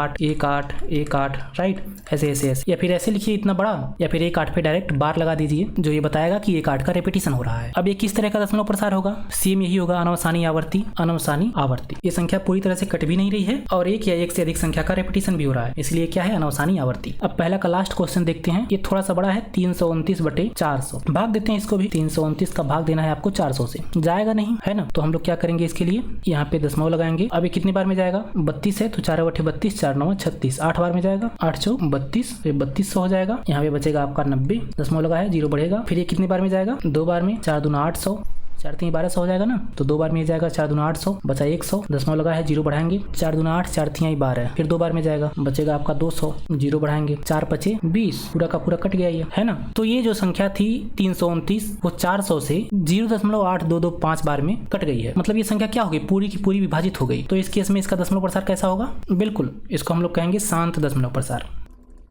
8 1 8, राइट, ऐसे ऐसे ऐसे, या फिर ऐसे लिखिए इतना बड़ा, या फिर 1 8 पे डायरेक्ट बार लगा दीजिए जो ये बताएगा कि 1 8 का रेपिटेशन हो रहा है। अब ये किस तरह का दशमलव प्रसार होगा, सेम यही होगा, अनवसानी आवर्ती, अनवसानी आवर्ती। ये संख्या पूरी तरह से कट भी नहीं रही है और एक या एक से अधिक संख्या का रेपिटेशन भी हो हो रहा है, इसलिए क्या है अनवसानी आवर्ती। अब पहला का लास्ट क्वेश्चन देखते हैं, ये थोड़ा सा बड़ा है, 329/400। भाग देते हैं इसको भी, 329 का भाग देना है आपको 400 से, जाएगा नहीं है ना। तो हम लोग क्या करेंगे इसके लिए, यहाँ पे दशमलव लगाएंगे। अब ये कितनी बार में जाएगा, 32 है तो 4/32, 4 9 36, 8 बार में जाएगा, 8 चौक 32, 3200 हो जाएगा। यहाँ पे बचेगा आपका 90, दशमलव लगा है, 0 बढ़ेगा। फिर ये कितनी बार में जाएगा, 2 बार में, 4 दूना 800, 4 3 1200 हो जाएगा ना। तो 2 बार में जाएगा, 4 दूना 800, बचा 100, दशमलव लगा है, 0 बढ़ाएंगे, 4 दूना 8, 4 3 12। फिर 2 बार में जाएगा, बचेगा आपका 200, 0 बढ़ाएंगे, 4 5 20, पूरा का पूरा कट गया ये, है ना। तो ये जो संख्या थी 329 वो 400 से 0.8225 बार में कट गई है। मतलब ये संख्या क्या हो गई, पूरी की पूरी विभाजित हो गई। तो इस केस में इसका दशमलव प्रसार कैसा होगा, बिल्कुल इसको हम लोग कहेंगे शांत दशमलव प्रसार।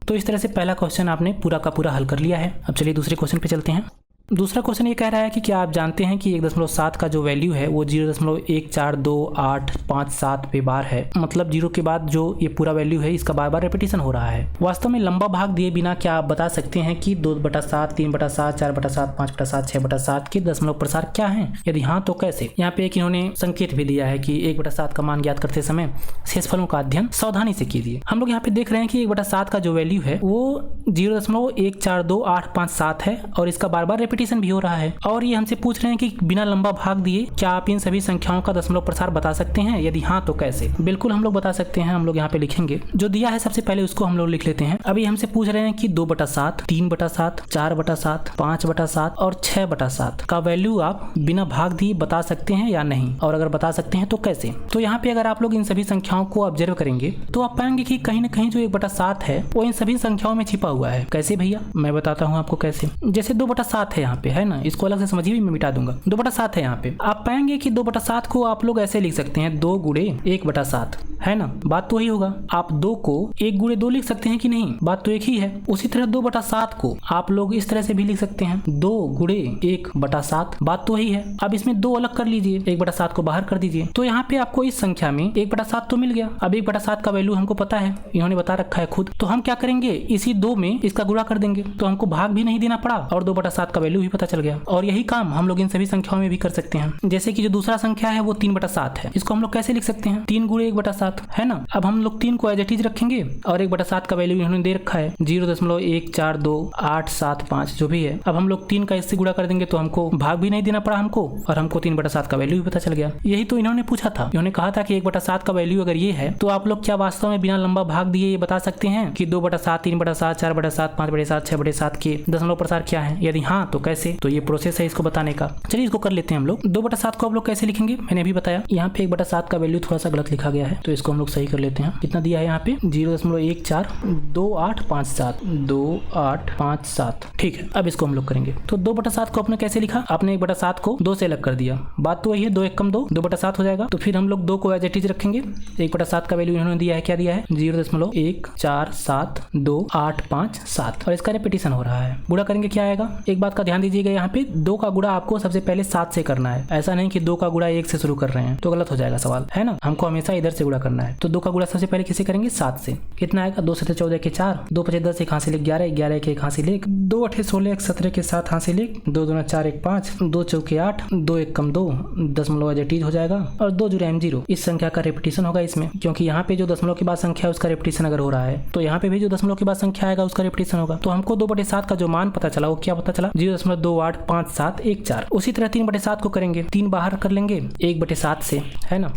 तो इस तरह से पहला क्वेश्चन आपने पूरा का पूरा हल कर लिया है। अब चलिए दूसरे क्वेश्चन पे चलते हैं। दूसरा क्वेश्चन ये कह रहा है कि क्या आप जानते हैं कि 1.7 का जो वैल्यू है वो 0.142857 पे बार है। मतलब 0 के बाद जो ये पूरा वैल्यू है इसका बार बार रेपिटेशन हो रहा है। वास्तव में लंबा भाग दिए बिना क्या आप बता सकते हैं कि 2/7, 3/7, 4/7, 5/7, 6/7 के दशमलव प्रसार क्या हैं? यदि हाँ तो कैसे? यहाँ पे एक इन्होंने संकेत भी दिया है कि 1/7 का मान ज्ञात करते समय शेषफलों का अध्ययन सावधानी से कीजिए। हम लोग यहाँ पे देख रहे हैं कि 1/7 का जो वैल्यू है वो 0.142857 है और इसका बार बार रेपिटेशन भी हो रहा है। और ये हमसे पूछ रहे हैं कि बिना लंबा भाग दिए क्या आप इन सभी संख्याओं का दशमलव प्रसार बता सकते हैं? यदि हाँ तो कैसे? बिल्कुल हम लोग बता सकते हैं। हम लोग यहाँ पे लिखेंगे, जो दिया है सबसे पहले उसको हम लोग लिख लेते हैं। अभी हमसे पूछ रहे हैं कि 2/7, 3/7, 4/7, 5/7 और 6/7 का वैल्यू आप बिना भाग दिए बता सकते हैं या नहीं, और अगर बता सकते हैं तो कैसे? तो यहाँ पे अगर आप लोग इन सभी संख्याओं को ऑब्जर्व करेंगे तो आप पाएंगे कि कहीं ना कहीं जो 1/7 है वो इन सभी संख्याओं में छिपा हुआ है। कैसे भैया? मैं बताता हूँ आपको कैसे। जैसे 2/7 है यहाँ पे, है ना, इसको अलग से समझिए, मैं मिटा दूंगा। 2/7 है यहाँ पे, आप पाएंगे कि 2/7 को आप लोग ऐसे लिख सकते हैं, 2 गुणे 1/7, है ना। बात तो वही होगा। आप 2 को 1 गुणे 2 लिख सकते हैं कि नहीं? बात तो एक ही है। उसी तरह 2/7 को आप लोग इस तरह से भी लिख सकते हैं, 2 गुणे 1/7। बात तो वही है। अब इसमें 2 अलग कर लीजिए, 1/7 को बाहर कर दीजिए, तो यहाँ पे आपको इस संख्या में 1/7 तो मिल गया। अब 1/7 का वैल्यू हमको पता है, इन्होंने बता रखा है खुद। तो हम क्या करेंगे, इसी 2 में इसका गुणा कर देंगे, तो हमको भाग भी नहीं देना पड़ा और 2/7 का वैल्यू भी पता चल गया। और यही काम हम लोग इन सभी संख्याओं में भी कर सकते हैं। जैसे कि जो दूसरा संख्या है वो 3/7 है, इसको हम लोग कैसे लिख सकते हैं, 3 गुणे 1/7, है ना। अब हम लोग 3 को एज इट इज रखेंगे और 1/7 का वैल्यू इन्होंने दे रखा है 0.142875 जो भी है। अब हम लोग 3 का इससे गुणा कर देंगे तो हमको भाग भी नहीं देना पड़ा हमको, और हमको 3/7 का वैल्यू भी पता चल गया। यही तो इन्होंने पूछा था। इन्होंने कहा था कि 1/7 का वैल्यू अगर ये है तो आप लोग क्या वास्तव में बिना लंबा भाग दिए ये बता सकते हैं कि 2/7, 3/7, 4/7, 5/7, 6/7 के दशमलव प्रसार क्या है? यदि हाँ तो कैसे? तो ये प्रोसेस है इसको बताने का। चलिए इसको कर लेते हैं हम लोग। 2/7 को आप लोग कैसे लिखेंगे मैंने अभी बताया। यहाँ पे 1/7 का वैल्यू थोड़ा सा गलत लिखा गया है, तो इसको हम लोग सही कर लेते हैं। कितना दिया है यहाँ पे, 0.142857, 2857। ठीक है, अब इसको हम लोग करेंगे। तो 2/7 को आपने कैसे लिखा, आपने 1/7 को 2 से अलग कर दिया। बात तो वही है, 2 1 कम 2, 2/7 हो जाएगा। तो फिर हम लोग 2 को एज इट इज रखेंगे। 1/7 का वैल्यू इन्होंने दिया है, क्या दिया है, 0.14728557 और इसका रेपिटेशन हो रहा है। गुणा करेंगे क्या आएगा, एक बात का ध्यान दीजिएगा, यहाँ पे 2 का गुणा आपको सबसे पहले 7 से करना है। ऐसा नहीं कि 2 का गुणा 1 से शुरू कर रहे हैं तो गलत हो जाएगा सवाल, है ना। हमको हमेशा इधर से गुणा करना है। तो 2 का गुणा सबसे पहले किसे करेंगे, 7 से। कितना आएगा, 2 7 14 के 4, 2 5 10 1 हासिल 11, 11 के 1 हासिल 1, 2 8 16 17 के 7 हासिल 1, 2 2 4 1 5, 2 चौके 8, 2 1 कम 2, दशमलव एज हो जाएगा और 2 जुड़े 0। इस संख्या का रेपिटेशन होगा इसमें, क्योंकि यहाँ पे जो दशमलव के बाद संख्या है उसका रेपिटेशन अगर हो रहा है तो यहाँ पे भी जो दशमलव के बाद संख्या आएगा उसका रेपिटेशन होगा। तो हमको 2/7 का जो मान पता चला वो क्या पता चला, 0.285714। उसी तरह 3/7 को करेंगे, 3 बाहर कर लेंगे 1/7 से, है ना।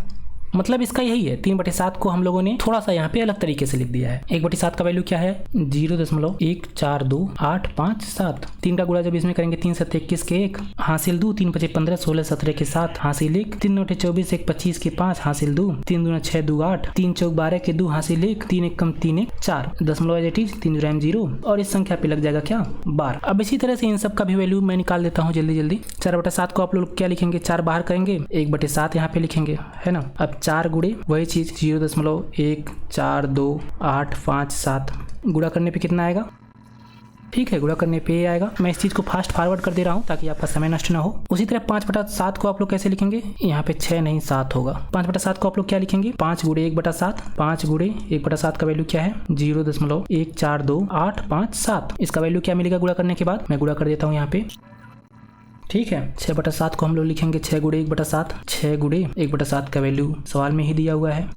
मतलब इसका यही है, 3/7 को हम लोगों ने थोड़ा सा यहाँ पे अलग तरीके से लिख दिया है। 1/7 का वैल्यू क्या है, 0.142857। 3 का गुणा जब इसमें करेंगे, 3 7 21 के 1 हासिल 2, 3 5 15 16 17 के 7 हासिल 1, 3 9 24 1 25 के 5 हासिल 2, 3 2 6 2 8, 3 चौक 12 के 2 हासिल 1, 3 1 कम 3 1 4, दशमलव एज इट इज 3 0 और इस संख्या पे लग जाएगा क्या, 12। अब इसी तरह से इन सब का भी वैल्यू मैं निकाल देता हूँ जल्दी जल्दी। 4/7 को आप लोग क्या लिखेंगे, 4 बाहर करेंगे, 1/7 यहाँ पे लिखेंगे, है ना। अब 4 गुणे वही चीज 0.142857 गुणा करने पे कितना आएगा, ठीक है, गुणा करने पे आएगा। मैं इस चीज को फास्ट फॉरवर्ड कर दे रहा हूँ ताकि आपका समय नष्ट ना हो। उसी तरह 5/7 को आप लोग कैसे लिखेंगे, यहाँ पे 6 नहीं 7 होगा। 5/7 को आप लोग क्या लिखेंगे, 5 गुणे 1/7, 5 गुणे 1/7 का वैल्यू क्या है, 0.142857। इसका वैल्यू क्या मिलेगा गुणा करने के बाद, मैं गुणा कर देता हूँ यहाँ पे, ठीक है। 6/7 को हम लोग लिखेंगे 6 गुणे 1/7, 6 गुणे 1/7 का वैल्यू सवाल में ही दिया हुआ है,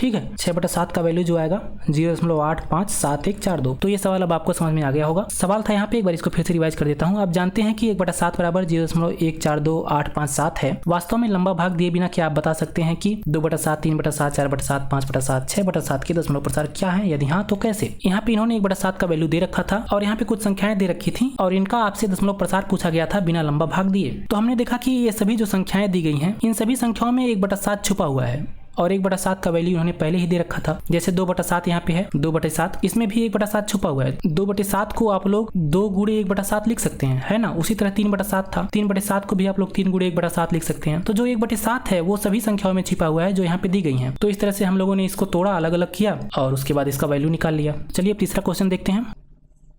ठीक है। 6/7 का वैल्यू जो आएगा 0.85742। तो ये सवाल अब आपको समझ में आ गया होगा। सवाल था यहाँ पे, एक बार इसको फिर से रिवाइज कर देता हूँ। आप जानते हैं कि 1/7 बराबर 0.142857 है। वास्तव में लंबा भाग दिए बिना क्या आप बता सकते हैं कि 2/7, 3/7, 4/7, 5/7, 6/7 के दशमलव प्रसार क्या है? यदि हाँ तो कैसे? यहाँ पे इन्होंने 1/7 का वैल्यू दे रखा था और यहाँ पे कुछ संख्याएं दे रखी थी और इनका आपसे दशमलव प्रसार पूछा गया था बिना लंबा भाग दिए। तो हमने देखा कि ये सभी जो संख्याएं दी गई हैं, इन सभी संख्याओं में 1/7 छुपा हुआ है और 1/7 का वैल्यू उन्होंने पहले ही दे रखा था। जैसे 2/7 यहाँ पे है, 2/7 इसमें भी 1/7 छुपा हुआ है। 2/7 को आप लोग 2 गुणे 1/7 लिख सकते हैं, है ना। उसी तरह 3/7 था, 3/7 को भी आप लोग 3 गुणे 1/7 लिख सकते हैं। तो जो 1/7 है वो सभी संख्याओं में छिपा हुआ है जो यहाँ पे दी गई है। तो इस तरह से हम लोगों ने इसको तोड़ा, अलग अलग किया और उसके बाद इसका वैल्यू निकाल लिया। चलिए अब तीसरा क्वेश्चन देखते हैं।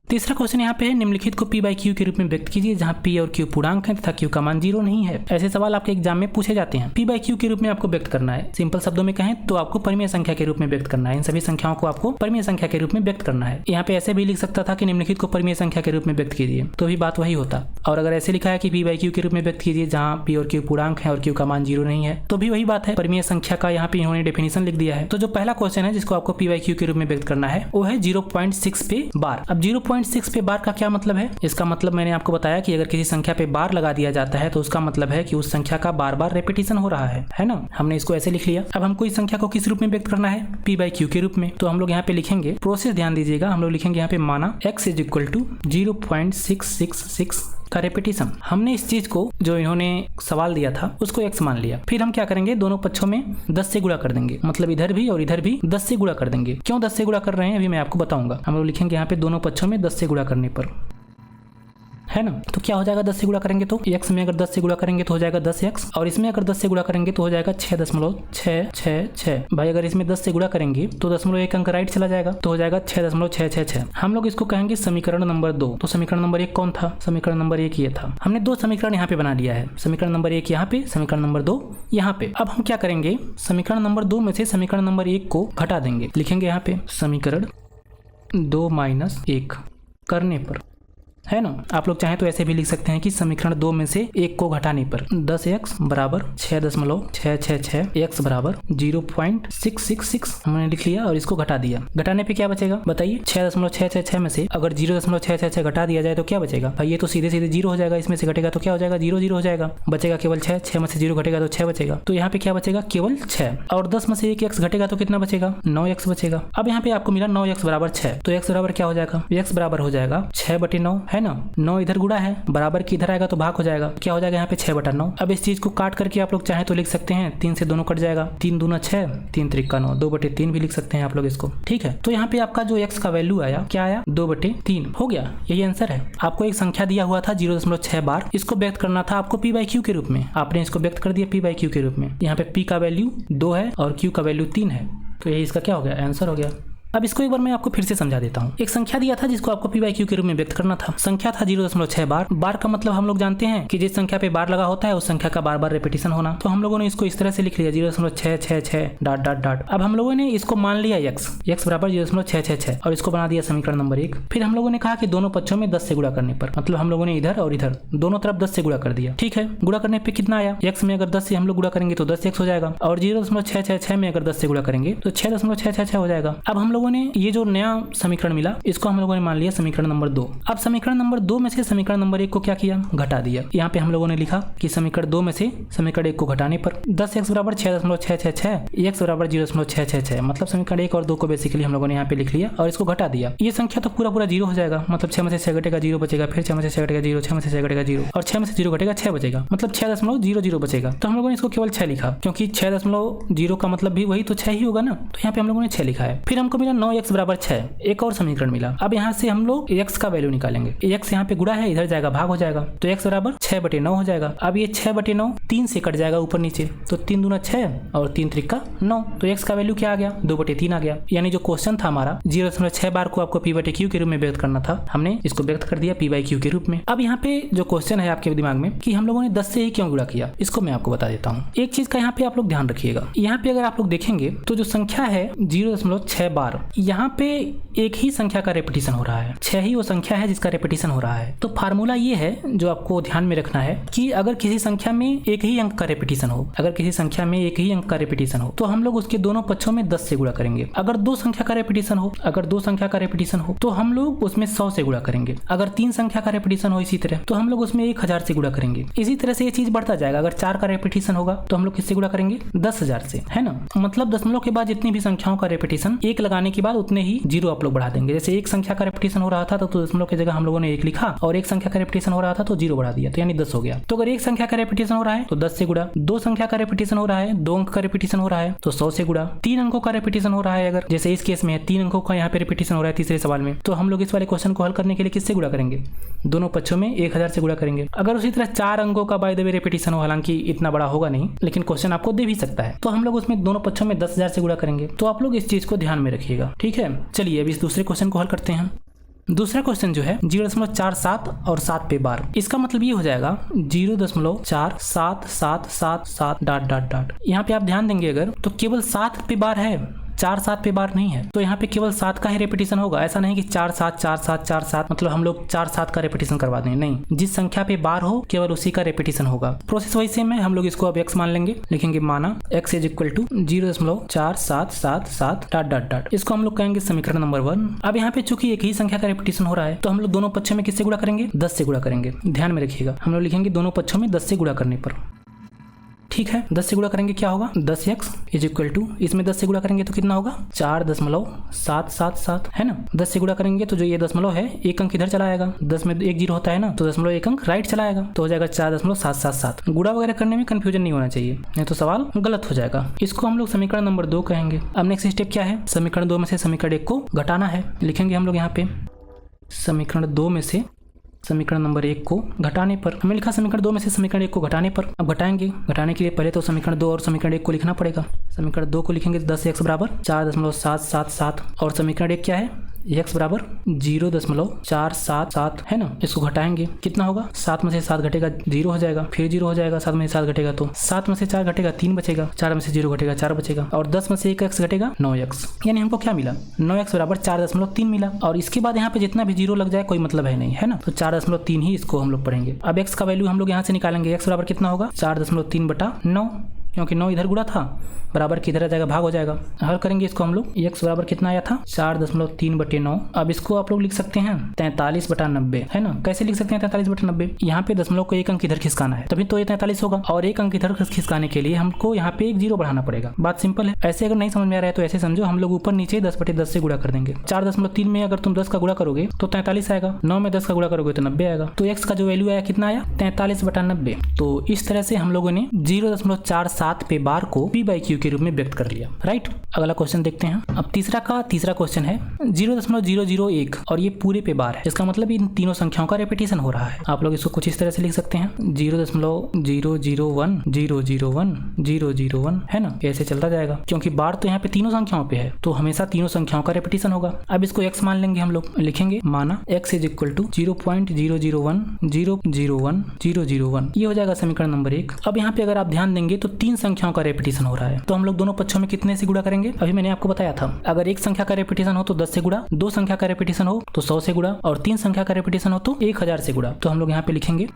तीसरा क्वेश्चन यहाँ पे है, निम्नलिखित को p/q के रूप में व्यक्त कीजिए जहाँ p और q पूर्णांक है तथा q का मान 0 नहीं है। ऐसे सवाल आपके एग्जाम में पूछे जाते हैं। p/q के रूप में आपको व्यक्त करना है। सिंपल शब्दों में कहें तो आपको परिमेय संख्या के रूप में व्यक्त करना है। इन सभी संख्याओं को आपको परिमेय संख्या के रूप में व्यक्त करना है। यहाँ पे ऐसे भी लिख सकता था कि निम्नलिखित को परिमेय संख्या के रूप में व्यक्त कीजिए, तो भी बात वही होता। और अगर ऐसे लिखा है कि p/q के रूप में व्यक्त कीजिए जहाँ p और q पूर्णांक है और q का मान 0 नहीं है, तो भी वही बात है। परिमेय संख्या का यहाँ पे इन्होंने डेफिनेशन लिख दिया है। तो जो पहला क्वेश्चन है जिसको आपको p/q के रूप में व्यक्त करना है वो है 0.6 पे बार। अब 0.6 पे बार का क्या मतलब है? इसका मतलब मैंने आपको बताया कि अगर किसी संख्या पे बार लगा दिया जाता है तो उसका मतलब है कि उस संख्या का बार बार रेपिटेशन हो रहा है ना। हमने इसको ऐसे लिख लिया। अब हमको इस संख्या को किस रूप में व्यक्त करना है? p/q के रूप में। तो हम लोग यहाँ पे लिखेंगे, प्रोसेस ध्यान दीजिएगा, हम लोग लिखेंगे यहाँ पे माना x = 0.666 का रेपिटेशन। हमने इस चीज को जो इन्होंने सवाल दिया था उसको x मान लिया। फिर हम क्या करेंगे, दोनों पक्षों में 10 से गुणा कर देंगे, मतलब इधर भी और इधर भी 10 से गुणा कर देंगे। क्यों 10 से गुणा कर रहे हैं अभी मैं आपको बताऊंगा। हम लोग लिखेंगे यहाँ पे दोनों पक्षों में 10 से गुणा करने पर, है ना। तो क्या हो जाएगा 10 से गुणा करेंगे तो x में अगर 10 से गुणा करेंगे तो हो जाएगा 10x और इसमें अगर 10 से गुणा करेंगे तो हो जाएगा 6.666। भाई अगर इसमें 10 से गुणा करेंगे तो 0.1 अंक राइट चला जाएगा तो हो जाएगा 6.666। हम लोग इसको कहेंगे समीकरण नंबर 2। तो समीकरण नंबर 1 कौन था? समीकरण नंबर 1 ये था। हमने 2 समीकरण यहाँ पे बना लिया है, समीकरण नंबर 1 यहाँ पे, समीकरण नंबर 2 यहाँ पे। अब हम क्या करेंगे, समीकरण नंबर 2 में से समीकरण नंबर 1 को घटा देंगे। लिखेंगे यहाँ पे समीकरण 2 - 1 करने पर, है ना। आप लोग चाहें तो ऐसे भी लिख सकते हैं कि समीकरण 2 में से 1 को घटाने पर 10x बराबर 6.666, x बराबर 0.666 हमने लिख लिया और इसको घटा दिया। घटाने पे क्या बचेगा बताइए? 6.666 में से अगर 0.666 घटा दिया जाए तो क्या बचेगा? भाई ये तो सीधे सीधे 0 हो जाएगा, इसमें से घटेगा तो क्या हो जाएगा? 0 0 हो जाएगा, बचेगा केवल 6। 6 में से 0 घटेगा तो 6 बचेगा। तो यहाँ पे क्या बचेगा? केवल 6। और 10 में से 1 x घटेगा तो कितना बचेगा? 9x बचेगा। अब यहाँ पे आपको मिला 9x बराबर 6, तो x बराबर क्या हो जाएगा? x बराबर हो जाएगा 6/9, है ना। 9 इधर गुणा है, बराबर की इधर आएगा तो भाग हो जाएगा। क्या हो जाएगा यहाँ पे? 6/9। अब इस चीज को काट करके आप लोग चाहे तो लिख सकते हैं 3 से दोनों कट जाएगा, 3 दूना 6, 3 त्रिका 9, 2/3 भी लिख सकते हैं आप लोग इसको, ठीक है। तो यहाँ पे आपका जो x का वैल्यू आया क्या आया? 2/3 हो गया, यही आंसर है। आपको एक संख्या दिया हुआ था 0.6 बार, इसको व्यक्त करना था आपको p/q के रूप में। आपने इसको व्यक्त कर दिया p/q के रूप में। यहाँ पे p का वैल्यू 2 है और q का वैल्यू 3 है, तो यही इसका क्या हो गया? आंसर हो गया। अब इसको एक बार मैं आपको फिर से समझा देता हूँ। एक संख्या दिया था जिसको आपको p/q के रूप में व्यक्त करना था। संख्या था 0.6 बार। बार का मतलब हम लोग जानते हैं कि जिस संख्या पे बार लगा होता है उस संख्या का बार बार रेपिटेशन होना। तो हम लोगों ने इसको इस तरह से लिख लिया 0.666 ... अब हम लोगों ने इसको मान लिया x बराबर 0.666 और इसको बना दिया समीकरण नंबर 1। फिर हम लोगों ने कहा कि दोनों पक्षों में 10 से गुणा करने पर, मतलब हम लोगों ने इधर और इधर दोनों तरफ 10 से गुणा कर दिया, ठीक है। गुणा करने पे कितना आया? x में अगर 10 से हम लोग गुणा करेंगे तो 10x हो जाएगा और 0.666 में अगर 10 से गुणा करेंगे तो 6.666 हो जाएगा। अब हम लोगों ने ये जो समीकरण मिला इसको हम लोगों ने मान लिया समीकरण नंबर 2। अब समीकरण नंबर 2 में से समीकरण नंबर 1 को क्या किया? घटा दिया। यहाँ पे हम लोगों ने लिखा कि समीकरण 2 में से समीकरण 1 को घटाने पर 10x बराबर 6.666, x बराबर 0.666, मतलब समीकरण 1 और 2 को बेसिकली हम लोगों ने यहाँ पे लिख लिया और इसको घटा दिया। ये संख्या तो पूरा 0 हो जाएगा, मतलब 6 में से 6 घटेगा 0 बचेगा, फिर 6 में से 6 घटेगा 0, 6 में से 6 घटेगा 0 और 6 में से 0 घटेगा 6 बचेगा, मतलब 6.00 बचेगा। तो हम लोगों ने इसको केवल 6 लिखा, क्योंकि 6.0 का मतलब भी वही तो 6 ही होगा ना। तो यहाँ पे हम लोगों ने 6 लिखा है। फिर हमको मिला 9x बराबर 6, एक और समीकरण मिला। अब यहाँ से हम लोग x का वैल्यू निकालेंगे। x यहाँ पे गुणा है, इधर जाएगा भाग हो जाएगा, तो x बराबर 6/9 हो जाएगा। अब ये 6/9 3 से कट जाएगा ऊपर नीचे, तो 3 दूना 6 और 3 त्रिका 9, तो x का वैल्यू क्या आ गया? 2/3 आ गया। यानी जो क्वेश्चन था हमारा 0.6 बार को आपको p/q के रूप में व्यक्त करना था, हमने इसको व्यक्त कर दिया p/q के रूप में। अब यहाँ पे जो क्वेश्चन है आपके दिमाग में कि हम लोगों ने 10 से ही क्यों गुणा किया, इसको मैं आपको बता देता हूँ। एक चीज का यहाँ पे आप लोग ध्यान रखिएगा। यहाँ पे अगर आप लोग देखेंगे तो जो संख्या है 0.6 बार, यहाँ पे एक ही संख्या का रेपिटेशन हो रहा है, 6 ही वो संख्या है जिसका रेपिटेशन हो रहा है। तो फार्मूला ये है जो आपको ध्यान में रखना है कि अगर किसी संख्या में एक ही अंक का रेपिटेशन हो, अगर किसी संख्या में एक ही अंक का रेपिटेशन हो तो हम लोग उसके दोनों पक्षों में 10 से गुणा करेंगे। अगर दो संख्या का रेपिटेशन हो, अगर दो संख्या का रेपिटेशन हो तो हम लोग उसमें 100 से गुणा करेंगे। अगर 3 संख्या का रेपिटेशन हो इसी तरह तो हम लोग उसमें 1000 से गुणा करेंगे। इसी तरह से ये चीज बढ़ता जाएगा। अगर 4 का रेपिटेशन होगा तो हम लोग किससे गुणा करेंगे? 10,000 से, है ना। मतलब दशमलव के बाद जितनी भी संख्याओं का रेपिटेशन 1 लगाने के बाद उतने ही जीरो आप लोग बढ़ा देंगे। जैसे एक संख्या का रेपिटेशन हो रहा था तो दशमलव की जगह हम लोगों ने 1 लिखा और एक संख्या का रेपिटेशन हो रहा था तो जीरो बढ़ा दिया, तो यानी 10 हो गया। तो अगर एक संख्या का रेपिटेशन हो रहा है तो 10 से गुणा, दो संख्या का रेपिटेशन हो रहा है, 2 अंक का रेपिटेशन हो रहा है तो 100 से गुणा, 3 अंकों का रेपिटेशन हो रहा है, अगर जैसे इस केस में है 3 अंकों का यहाँ पे रेपिटेशन हो रहा है तीसरे सवाल में, तो हम लोग इस वाले क्वेश्चन को हल करने के लिए किससे गुणा करेंगे? दोनों पक्षों में 1000 से गुणा करेंगे। अगर उसी तरह 4 अंकों का बाय द वे रेपिटेशन हो, हालांकि इतना बड़ा होगा नहीं लेकिन क्वेश्चन आपको दे भी सकता है, तो हम लोग उसमें दोनों पक्षों में 10,000 से गुणा करेंगे। तो आप लोग इस चीज को ध्यान में रखिएगा, ठीक है। चलिए अब इस दूसरे क्वेश्चन को हल करते हैं। दूसरा क्वेश्चन जो है 0.47 और 7 पे बार, इसका मतलब ये हो जाएगा 0.477777 डॉट डॉट डॉट। यहाँ पे आप ध्यान देंगे अगर तो केवल 7 पे बार है, 4-7 पे बार नहीं है, तो यहाँ पे केवल 7 का ही रेपिटेशन होगा। ऐसा नहीं कि 4-7 मतलब हम लोग 4-7 का रेपिटेशन करवा दें, नहीं, जिस संख्या पे बार हो केवल उसी का रेपिटेशन होगा। प्रोसेस वही सेम है, हम लोग इसको अब x मान लेंगे, लिखेंगे माना x is equal to 0.4777 dot dot dot. इसको हम लोग कहेंगे समीकरण नंबर 1। अब यहाँ पे चूंकि एक ही संख्या का रेपिटेशन हो रहा है तो हम लोग दोनों पक्षों में किससे गुणा करेंगे? 10 से गुणा करेंगे। ध्यान में रखिएगा, हम लोग लिखेंगे दोनों पक्षों में 10 से गुणा करने पर, ठीक है। 10 से गुणा करेंगे क्या होगा? 10x इज इक्वल टू, इसमें 10 से गुणा करेंगे तो कितना होगा? 4.777, है ना। 10 से गुणा करेंगे तो जो ये दशमलव है एक अंक इधर चला आएगा, 10 में 1 जीरो होता है ना, तो दशमलव एक अंक राइट चला आएगा, तो हो जाएगा 4.777। गुणा वगैरह करने में कंफ्यूजन नहीं होना चाहिए, नहीं तो सवाल गलत हो जाएगा। इसको हम लोग समीकरण नंबर 2 कहेंगे। अब नेक्स्ट स्टेप क्या है? समीकरण 2 में से समीकरण 1 को घटाना है। लिखेंगे हम लोग यहाँ पे समीकरण 2 में से समीकरण नंबर 1 को घटाने पर, हमें लिखा समीकरण 2 में से समीकरण 1 को घटाने पर। अब घटाएंगे, घटाने के लिए पहले तो समीकरण 2 और समीकरण 1 को लिखना पड़ेगा। समीकरण 2 को लिखेंगे 10x बराबर 4.777 और समीकरण 1 क्या है? x बराबर 0.477, है ना। इसको घटाएंगे, कितना होगा? 7 में से 7 घटेगा 0 हो जाएगा, फिर 0 हो जाएगा, 7 में से 7 घटेगा तो 7 में से 4 घटेगा 3 बचेगा, 4 में से 0 घटेगा 4 बचेगा, और 10 में से 1 x घटेगा 9x, यानी हमको क्या मिला? 9x बराबर 4.3 मिला। और इसके बाद यहाँ पे जितना भी 0 लग जाए कोई मतलब है नहीं, है ना, तो 4.3 ही इसको हम लोग पढ़ेंगे। अब x का वैल्यू हम लोग यहाँ से निकालेंगे। x बराबर कितना होगा? 4.3/9, क्योंकि 9 इधर गुणा था, बराबर किधर आ जाएगा? भाग हो जाएगा। हल करेंगे इसको हम लोग। x बराबर कितना आया था? 4.3/9। अब इसको आप लोग लिख सकते हैं 43/90, है ना। कैसे लिख सकते हैं 43/90? यहाँ पे दशमलव को एक अंक इधर खिसकाना है, तभी तो ये 43 होगा, और एक अंक इधर खिसकाने के लिए हमको यहाँ पे एक 0 बढ़ाना पड़ेगा। बात सिंपल है। ऐसे अगर नहीं समझ में आ रहा है तो ऐसे समझो, हम लोग ऊपर नीचे 10/10 से गुणा कर देंगे। 4.3 में अगर तुम 10 का गुणा करोगे तो 43 आएगा, 9 में 10 का गुणा करोगे तो 90 आएगा। तो x का जो वैल्यू आया कितना आया? 43/90। तो इस तरह से हम लोगों ने 0.47 पे बार को p/q के रूप में व्यक्त कर लिया, राइट। अगला क्वेश्चन देखते हैं। अब तीसरा क्वेश्चन है 0.001 और ये पूरे पे बार है। इसका मतलब इन तीनों संख्याओं का रेपिटेशन हो रहा है। आप लोग इसको कुछ इस तरह से लिख सकते हैं 0.001 001 001, है ना। ऐसे चलता जाएगा, क्योंकि बार तो यहाँ पे तीनों संख्याओं पे है तो हमेशा तीनों संख्याओं का रेपिटेशन होगा। अब इसको x मान लेंगे हम लोग, लिखेंगे माना x इज इक्वल टू 0.001 001 001। ये हो जाएगा समीकरण नंबर 1। अब यहाँ पे अगर आप ध्यान देंगे तो 3 संख्याओं का रेपिटेशन हो रहा है, तो हम लोग दोनों पक्षों में कितने से गुणा करेंगे? अभी मैंने आपको बताया था, अगर एक संख्या का रेपिटेशन हो तो 10 से गुणा, दो संख्या का रेपिटेशन हो तो 100 से गुणा, और 3 संख्या का रेपिटेशन हो तो 1000 से गुणा। तो हम लोग यहाँ पे लिखेंगे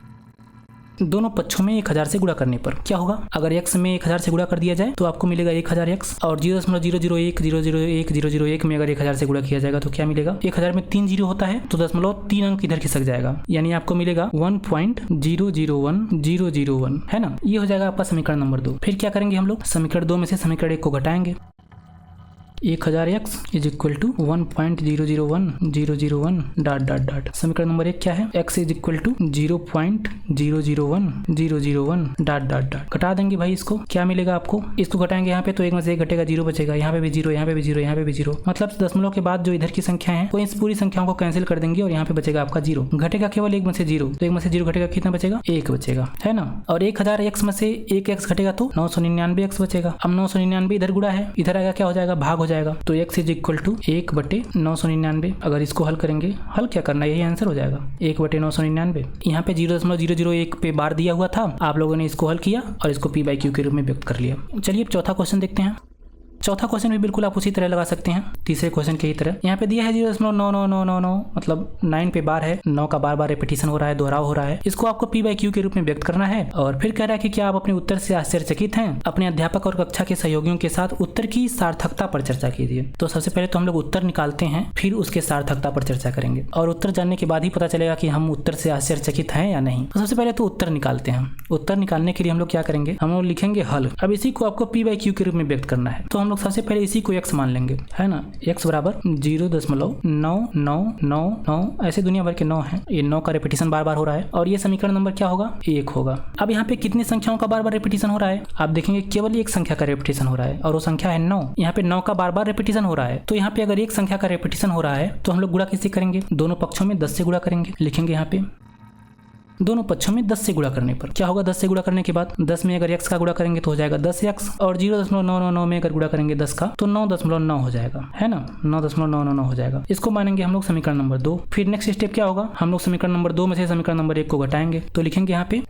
दोनों पक्षों में 1000 से गुणा करने पर क्या होगा? अगर x में 1000 से गुणा कर दिया जाए तो आपको मिलेगा 1000x, और 0.001 001 001 में अगर 1000 से गुणा किया जाएगा तो क्या मिलेगा? 1000 में 3 जीरो होता है तो 3 अंक इधर खिसक जाएगा, यानी आपको मिलेगा 1.001 001, है ना। ये हो जाएगा आपका समीकरण नंबर 2। फिर क्या करेंगे हम लोग? समीकरण 2 में से समीकरण 1 को घटाएंगे। 1000x is equal to 1.001 001 dot dot dot. समीकरण नंबर 1 क्या है? x is equal to 0.001 001 dot dot dot. घटा देंगे भाई इसको, क्या मिलेगा आपको? इसको घटाएंगे यहाँ पे तो 1 में से 1 घटेगा, 0 बचेगा, यहाँ पे भी 0, यहाँ पे भी 0, यहाँ पे भी 0। मतलब दशमलव के बाद जो इधर की संख्या है वो इस पूरी संख्याओं को कैंसिल कर देंगे और यहाँ पे बचेगा आपका 0। घटेगा केवल 1 में से 0, तो 1 में से 0 घटेगा, कितना बचेगा? 1 बचेगा, है ना। और 1000x में से 1x घटेगा तो 999x बचेगा। अब 999 इधर गुणा है, इधर आएगा क्या हो जाएगा? भाग हो जाएगा, तो x इज इक्वल टू 1/999। अगर इसको हल करेंगे, हल क्या करना है, यही आंसर हो जाएगा 1/999। यहाँ पे 0.001 पे बार दिया हुआ था, आप लोगों ने इसको हल किया और इसको p/q के रूप में व्यक्त कर लिया। चलिए अब चौथा क्वेश्चन देखते हैं। चौथा क्वेश्चन भी बिल्कुल आप उसी तरह लगा सकते हैं, तीसरे क्वेश्चन की ही तरह। यहाँ पे दिया है 0.99999, मतलब 9 पे बार है, 9 का बार बार रिपीटिशन हो रहा है, दोहराव हो रहा है। इसको आपको p/q के रूप में व्यक्त करना है। और फिर कह रहा है कि क्या आप अपने उत्तर से आश्चर्यचकित हैं? अपने अध्यापक और कक्षा के सहयोगियों के साथ उत्तर की सार्थकता पर चर्चा कीजिए। तो सबसे पहले तो हम लोग उत्तर निकालते हैं, फिर उसके सार्थकता पर चर्चा करेंगे, और उत्तर जानने के बाद ही पता चलेगा कि हम उत्तर से आश्चर्यचकित हैं या नहीं। तो सबसे पहले तो उत्तर निकालते हैं। उत्तर निकालने के लिए हम लोग क्या करेंगे, हम लोग लिखेंगे हल। अब इसी को आपको p/q के रूप में व्यक्त करना है। तो हम लोग सबसे पहले इसी को x मान लेंगे, है ना। x बराबर 0.9999, ऐसे दुनिया भर के 9 है। ये 9 का रिपीटिशन बार बार हो रहा है, और ये समीकरण नंबर क्या होगा, 1 होगा। अब यहाँ पे कितनी संख्याओं का बार बार रिपीटिशन हो रहा है, आप देखेंगे केवल एक संख्या का रिपीटिशन हो रहा है, और वो संख्या है 9। यहाँ पे 9 का बार बार रिपीटिशन हो रहा है। तो यहाँ पे अगर एक संख्या का रिपीटिशन हो रहा है तो हम लोग गुणा किससे करेंगे, दोनों पक्षों में 10 से गुणा करेंगे। लिखेंगे यहाँ पे दोनों पक्षों में 10 से गुणा करने पर क्या होगा, 10 से गुणा करने के बाद 10 में अगर x का गुणा करेंगे तो हो जाएगा 10x, और 0.999 में अगर गुणा करेंगे 10 का तो 9.9 हो जाएगा, है ना, 9.999 हो जाएगा। इसको मानेंगे हम लोग समीकरण नंबर 2। फिर नेक्स्ट स्टेप क्या होगा, हम लोग समीकरण नंबर 2 में से समीकरण नंबर 1 को घटाएंगे। तो लिखेंगे यहाँ पे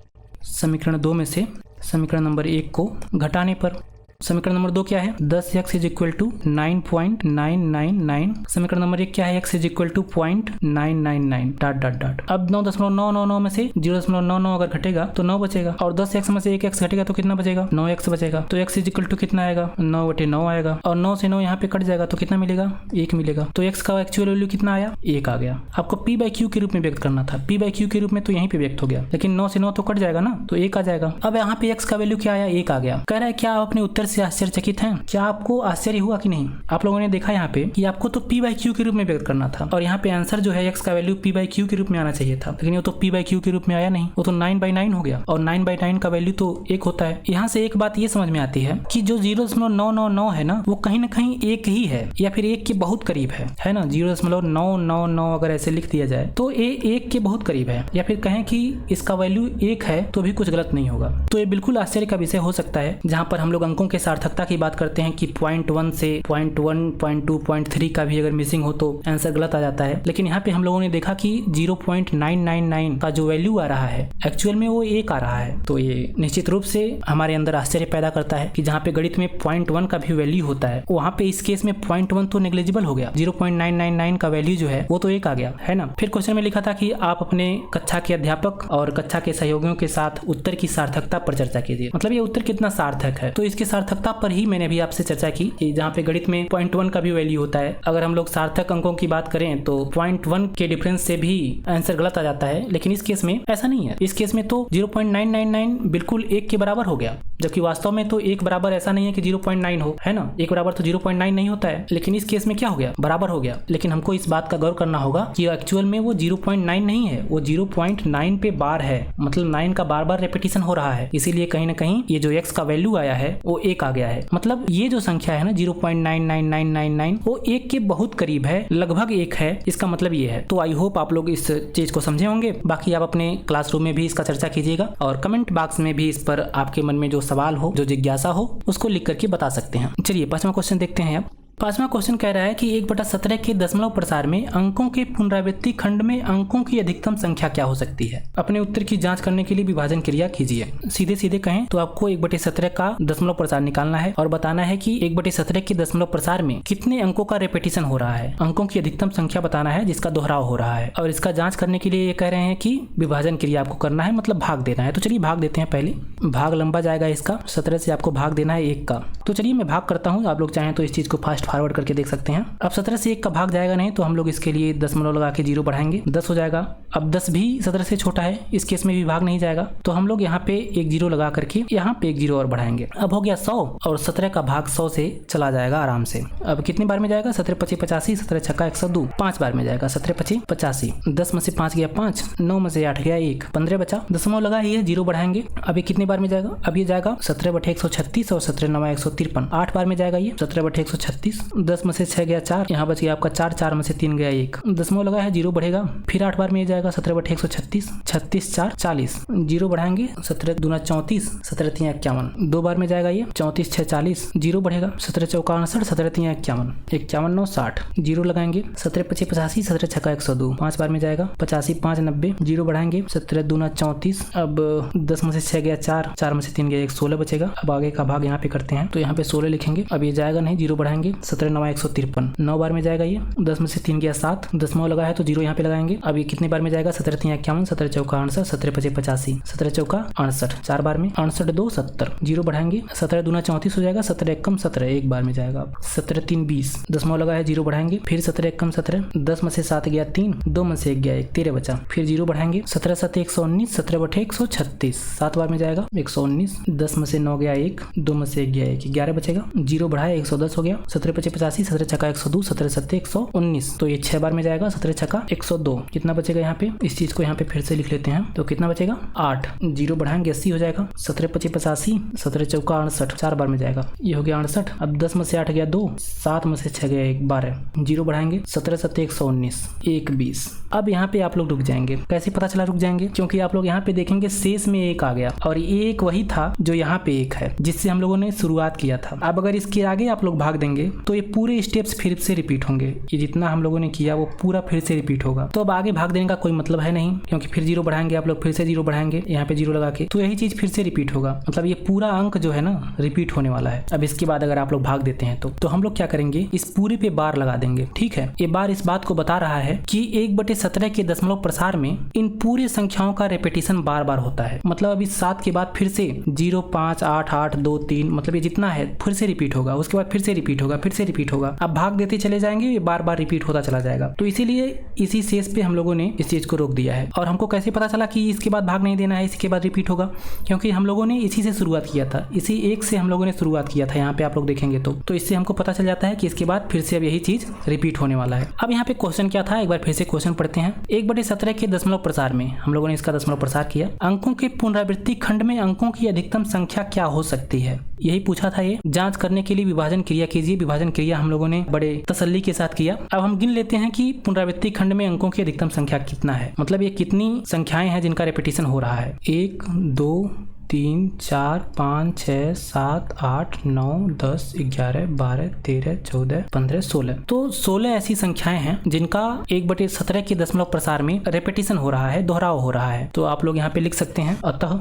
समीकरण 2 में से समीकरण नंबर 1 को घटाने पर समीकरण नंबर 2 क्या है, 10x इज इक्वल टू 9.999। समीकरण नंबर 1 क्या है, x is equal to 0.999 dot dot dot. अब 9.999 में से 0.99 अगर घटेगा तो 9 बचेगा, और 10x में से 1x घटेगा तो कितना बचेगा, 9x बचेगा। तो x इज इक्वल टू कितना आएगा, 9/9 आएगा, और 9 से 9 यहाँ पे कट जाएगा तो कितना मिलेगा, 1 मिलेगा। तो x का एक्चुअल वैल्यू कितना आया, 1 आ गया। आपको p/q के रूप में व्यक्त करना था, p/q के रूप में तो यहीं पे व्यक्त हो गया, लेकिन 9 से 9 तो कट जाएगा ना, तो 1 आ जाएगा। अब यहाँ पे x का वैल्यू क्या आया, 1 आ गया। कह रहा है क्या आप अपने उत्तर से आश्चर्यचकित हैं, क्या आपको आश्चर्य हुआ कि नहीं। आप लोगों ने देखा यहाँ पे कि आपको तो p/q के रूप में व्यक्त करना था, और यहाँ पे आंसर जो है x का वैल्यू p/q के रूप में आना चाहिए था, लेकिन वो तो p/q के रूप में आया नहीं, वो तो 9/9 हो गया, और 9/9 का वैल्यू तो 1 होता है। यहाँ से एक बात ये समझ में आती है कि जो 0.999 है ना, वो कहीं ना कहीं 1 ही है, या फिर 1 के बहुत करीब है ना। 0.999 अगर ऐसे लिख दिया जाए तो ये 1 के बहुत करीब है, या फिर कहें कि इसका वैल्यू 1 है तो भी कुछ गलत नहीं होगा। तो ये बिल्कुल आश्चर्य का विषय हो सकता है, जहाँ पर हम लोग अंकों के सार्थकता की बात करते हैं कि 0.1 से 0.1, 0.2, 0.3 का भी अगर मिसिंग हो तो आंसर गलत आ जाता है। लेकिन यहाँ पे हम लोगों ने देखा कि 0.999 का जो वैल्यू आ रहा है एक्चुअल में वो 1 आ रहा है। तो ये निश्चित रूप से हमारे अंदर आश्चर्य पैदा करता है कि जहाँ पे गणित में 0.1 का भी वैल्यू होता है, वहाँ पे इस केस में 0.1 तो नेग्लिजिबल हो गया, 0.999 का वैल्यू जो है वो तो 1 आ गया, है ना। फिर क्वेश्चन में लिखा था कि आप अपने कक्षा के अध्यापक और कक्षा के सहयोगियों के साथ उत्तर की सार्थकता पर चर्चा कीजिए। मतलब ये उत्तर कितना सार्थक है, तो इसकी सार्थकता पर ही मैंने भी आपसे चर्चा की कि जहाँ पे गणित में 0.1 का भी वैल्यू होता है, अगर हम लोग सार्थक अंकों की बात करें तो 0.1 के डिफरेंस से भी आंसर गलत आ जाता है, लेकिन इस केस में ऐसा नहीं है। इस केस में तो 0.999 बिल्कुल 1 के बराबर हो गया, जबकि वास्तव में तो 1 बराबर ऐसा नहीं है कि 0.9 हो, है ना। 1 बराबर तो 0.9 नहीं होता है, लेकिन इस केस में क्या हो गया, बराबर हो गया। लेकिन हमको इस बात का गौर करना होगा कि एक्चुअल में वो 0.9 नहीं है, वो 0.9 पे बार है, मतलब 9 का बार बार रिपीटिशन हो रहा है, इसीलिए कहीं ना कहीं ये जो x का वैल्यू आया है वो 1 आ गया है। मतलब ये जो संख्या है ना 0.99999 वो 1 के बहुत करीब है, लगभग 1 है, इसका मतलब ये है। तो आई होप आप लोग इस चीज को समझे होंगे। बाकी आप अपने क्लासरूम में भी इसका चर्चा कीजिएगा, और कमेंट बॉक्स में भी इस पर आपके मन में जो सवाल हो, जो जिज्ञासा हो, उसको लिख करके बता सकते हैं। चलिए 5वां क्वेश्चन देखते हैं। अब 5वां क्वेश्चन कह रहा है कि 1/17 के दशमलव प्रसार में अंकों के पुनरावृत्ति खंड में अंकों की अधिकतम संख्या क्या हो सकती है। अपने उत्तर की जांच करने के लिए विभाजन क्रिया कीजिए। सीधे सीधे कहें तो आपको 1/17 का दशमलव प्रसार निकालना है और बताना है कि 1/17 के दशमलव प्रसार में कितने अंकों का रिपीटिशन हो रहा है। अंकों की अधिकतम संख्या बताना है जिसका दोहराव हो रहा है, और इसका जांच करने के लिए ये कह रहे हैं कि विभाजन क्रिया आपको करना है, मतलब भाग देना है। तो चलिए भाग देते हैं। पहले भाग लंबा जाएगा इसका, 17 से आपको भाग देना है 1 का। तो चलिए मैं भाग करता हूँ, आप लोग चाहें तो इस चीज को फास्ट फॉरवर्ड करके देख सकते हैं। अब 17 से 1 का भाग जाएगा नहीं, तो हम लोग इसके लिए दशमलव लगा के 0 बढ़ाएंगे, 10 हो जाएगा। अब 10 भी 17 से छोटा है, इस केस में भी भाग नहीं जाएगा, तो हम लोग यहाँ पे एक 0 लगा करके यहाँ पे एक 0 और बढ़ाएंगे। अब हो गया 100, और 17 का भाग 100 से चला जाएगा आराम से। अब कितनी बार में जाएगा, 17 × 5 = 85, 17 × 6 = 102, 5 बार में जाएगा। 17 × 5 = 85, 10 में से 5 गया 5, 9 में से 8 गया 1, 15 बचा। दशमलव लगा ही है, 0 बढ़ाएंगे। अब ये कितनी बार में जाएगा, अब ये जाएगा 17/136 और 17 × 9 = 153, 8 बार में जाएगा ये 17/136 34। 10 में से 6 गया 4, यहाँ बच गया आपका 4, 4 में से 3 गया 1, दशमलव लगा है 0 बढ़ेगा। फिर 8 बार में ये जाएगा 17/136, 36 4 40, 0 बढ़ाएंगे 17 दूना 34, 17 3 51, 2 बार में जाएगा ये 34 6 40, 0 बढ़ेगा 17 चौका 69, 17 3 51, 51 9 60, 0 लगाएंगे 17 5 85, 17 6 102, 5 बार में जाएगा 85 5 90, 0 बढ़ाएंगे 17 दूना 34। अब 10 में से 6 गया 4, 4 में से 3 गया 1, 16 बचेगा। अब आगे का भाग यहाँ पे करते हैं तो यहाँ पे 16 लिखेंगे। अब ये जाएगा नहीं, 0 बढ़ाएंगे 17 9 153, 9 बार में जाएगा ये। 10 में से 3 गया 7, दशमलव लगा है तो 0 यहाँ पे लगाएंगे। अब ये कितनी बार में जाएगा 17 3 51, 17 चौका 68, 17 5 85, 17 चौका 68, 4 बार में 68 2 70, 0 बढ़ाएंगे 17 दूना 34 हो जाएगा, 17 1 17, 1 बार में जाएगा। 17 3 20, दशमलव लगा है 0 बढ़ाएंगे, फिर 17 1 17, 10 में से 7 गया 3, 2 में से 1 गया 1, 13 बचा। फिर 0 बढ़ाएंगे 17 7 119, 17/136, 7 बार में जाएगा 119, 10 में से 9 गया 1, 2 में से 1 गया 1, 11 बचेगा। 0 बढ़ाया 110 हो गया, 17 5 85, 17 छक्का 102, 17 7 119, तो ये 6 बार में जाएगा 17 छक्का 102। कितना बचेगा यहाँ पे, इस चीज को यहाँ पे फिर से लिख लेते हैं तो कितना बचेगा 8, 0 बढ़ाएंगे 80 हो जाएगा, 17 5 85, 17 चौका 68, 4 बार में जाएगा, ये हो गया 68। अब 10 में से 8 गया 2, 7 में से 6 गया 1, 12, 0 बढ़ाएंगे 17 7 119, 1 20। अब यहाँ पे आप लोग रुक जाएंगे। कैसे पता चला रुक जाएंगे, क्योंकि आप लोग यहाँ पे देखेंगे शेष में 1 आ गया और 1 वही था जो यहाँ पे 1 है जिससे हम लोगों ने शुरुआत किया था। अब अगर इसके आगे आप लोग भाग देंगे तो ये पूरे स्टेप्स फिर से रिपीट होंगे, ये जितना हम लोगों ने किया वो पूरा फिर से रिपीट होगा। तो अब आगे भाग देने का कोई मतलब है नहीं, क्योंकि फिर 0 बढ़ाएंगे आप लोग, फिर से 0 बढ़ाएंगे यहाँ पे 0 लगा के, तो यही चीज फिर से रिपीट होगा। मतलब ये पूरा अंक जो है ना रिपीट होने वाला है। अब इसके बाद अगर आप लोग भाग देते हैं तो हम लोग क्या करेंगे, इस पूरे पे बार लगा देंगे। ठीक है, ये बार इस बात को बता रहा है कि 1/17 के दशमलव प्रसार में इन पूरे संख्याओं का रेपिटेशन बार बार होता है। मतलब अभी 7 के बाद फिर से 0 5 8 8 2 3, मतलब ये जितना है फिर से रिपीट होगा, उसके बाद फिर से रिपीट होगा, फिर से रिपीट होगा। अब भाग देते चले जाएंगे, ये बार बार रिपीट होता चला जाएगा। तो इसीलिए इसी शेष पे हम लोगों ने इस चीज को रोक दिया है। और हमको कैसे पता चला कि इसके बाद भाग नहीं देना है, इसके बाद रिपीट होगा, क्योंकि हम लोगों ने इसी से शुरुआत किया था, इसी 1 से हम लोगों ने शुरुआत किया था। यहाँ पे आप लोग देखेंगे तो इससे हमको पता चल जाता है कि इसके बाद फिर से अब यही चीज रिपीट होने वाला है। अब यहाँ पे क्वेश्चन क्या था, एक बार फिर से क्वेश्चन पढ़ते हैं। 1/17 के दशमलव प्रसार में हम लोगों ने इसका दशमलव प्रसार किया। अंकों के पुनरावृत्ति खंड में अंकों की अधिकतम संख्या क्या हो सकती है, यही पूछा था। ये जांच करने के लिए विभाजन क्रिया कीजिए। विभाजन क्रिया हम लोगों ने बड़े तसल्ली के साथ किया। अब हम गिन लेते हैं कि पुनरावृत्ति खंड में अंकों की अधिकतम संख्या कितना है, मतलब ये कितनी संख्याएं हैं जिनका रेपिटेशन हो रहा है। 1 2 3 4 5 6 7 8 9 10 11 12 13 14 15 16, तो 16 ऐसी संख्याएं हैं जिनका 1/17 के दशमलव प्रसार में रेपिटेशन हो रहा है, दोहराव हो रहा है। तो आप लोग यहाँ पे लिख सकते हैं, अतः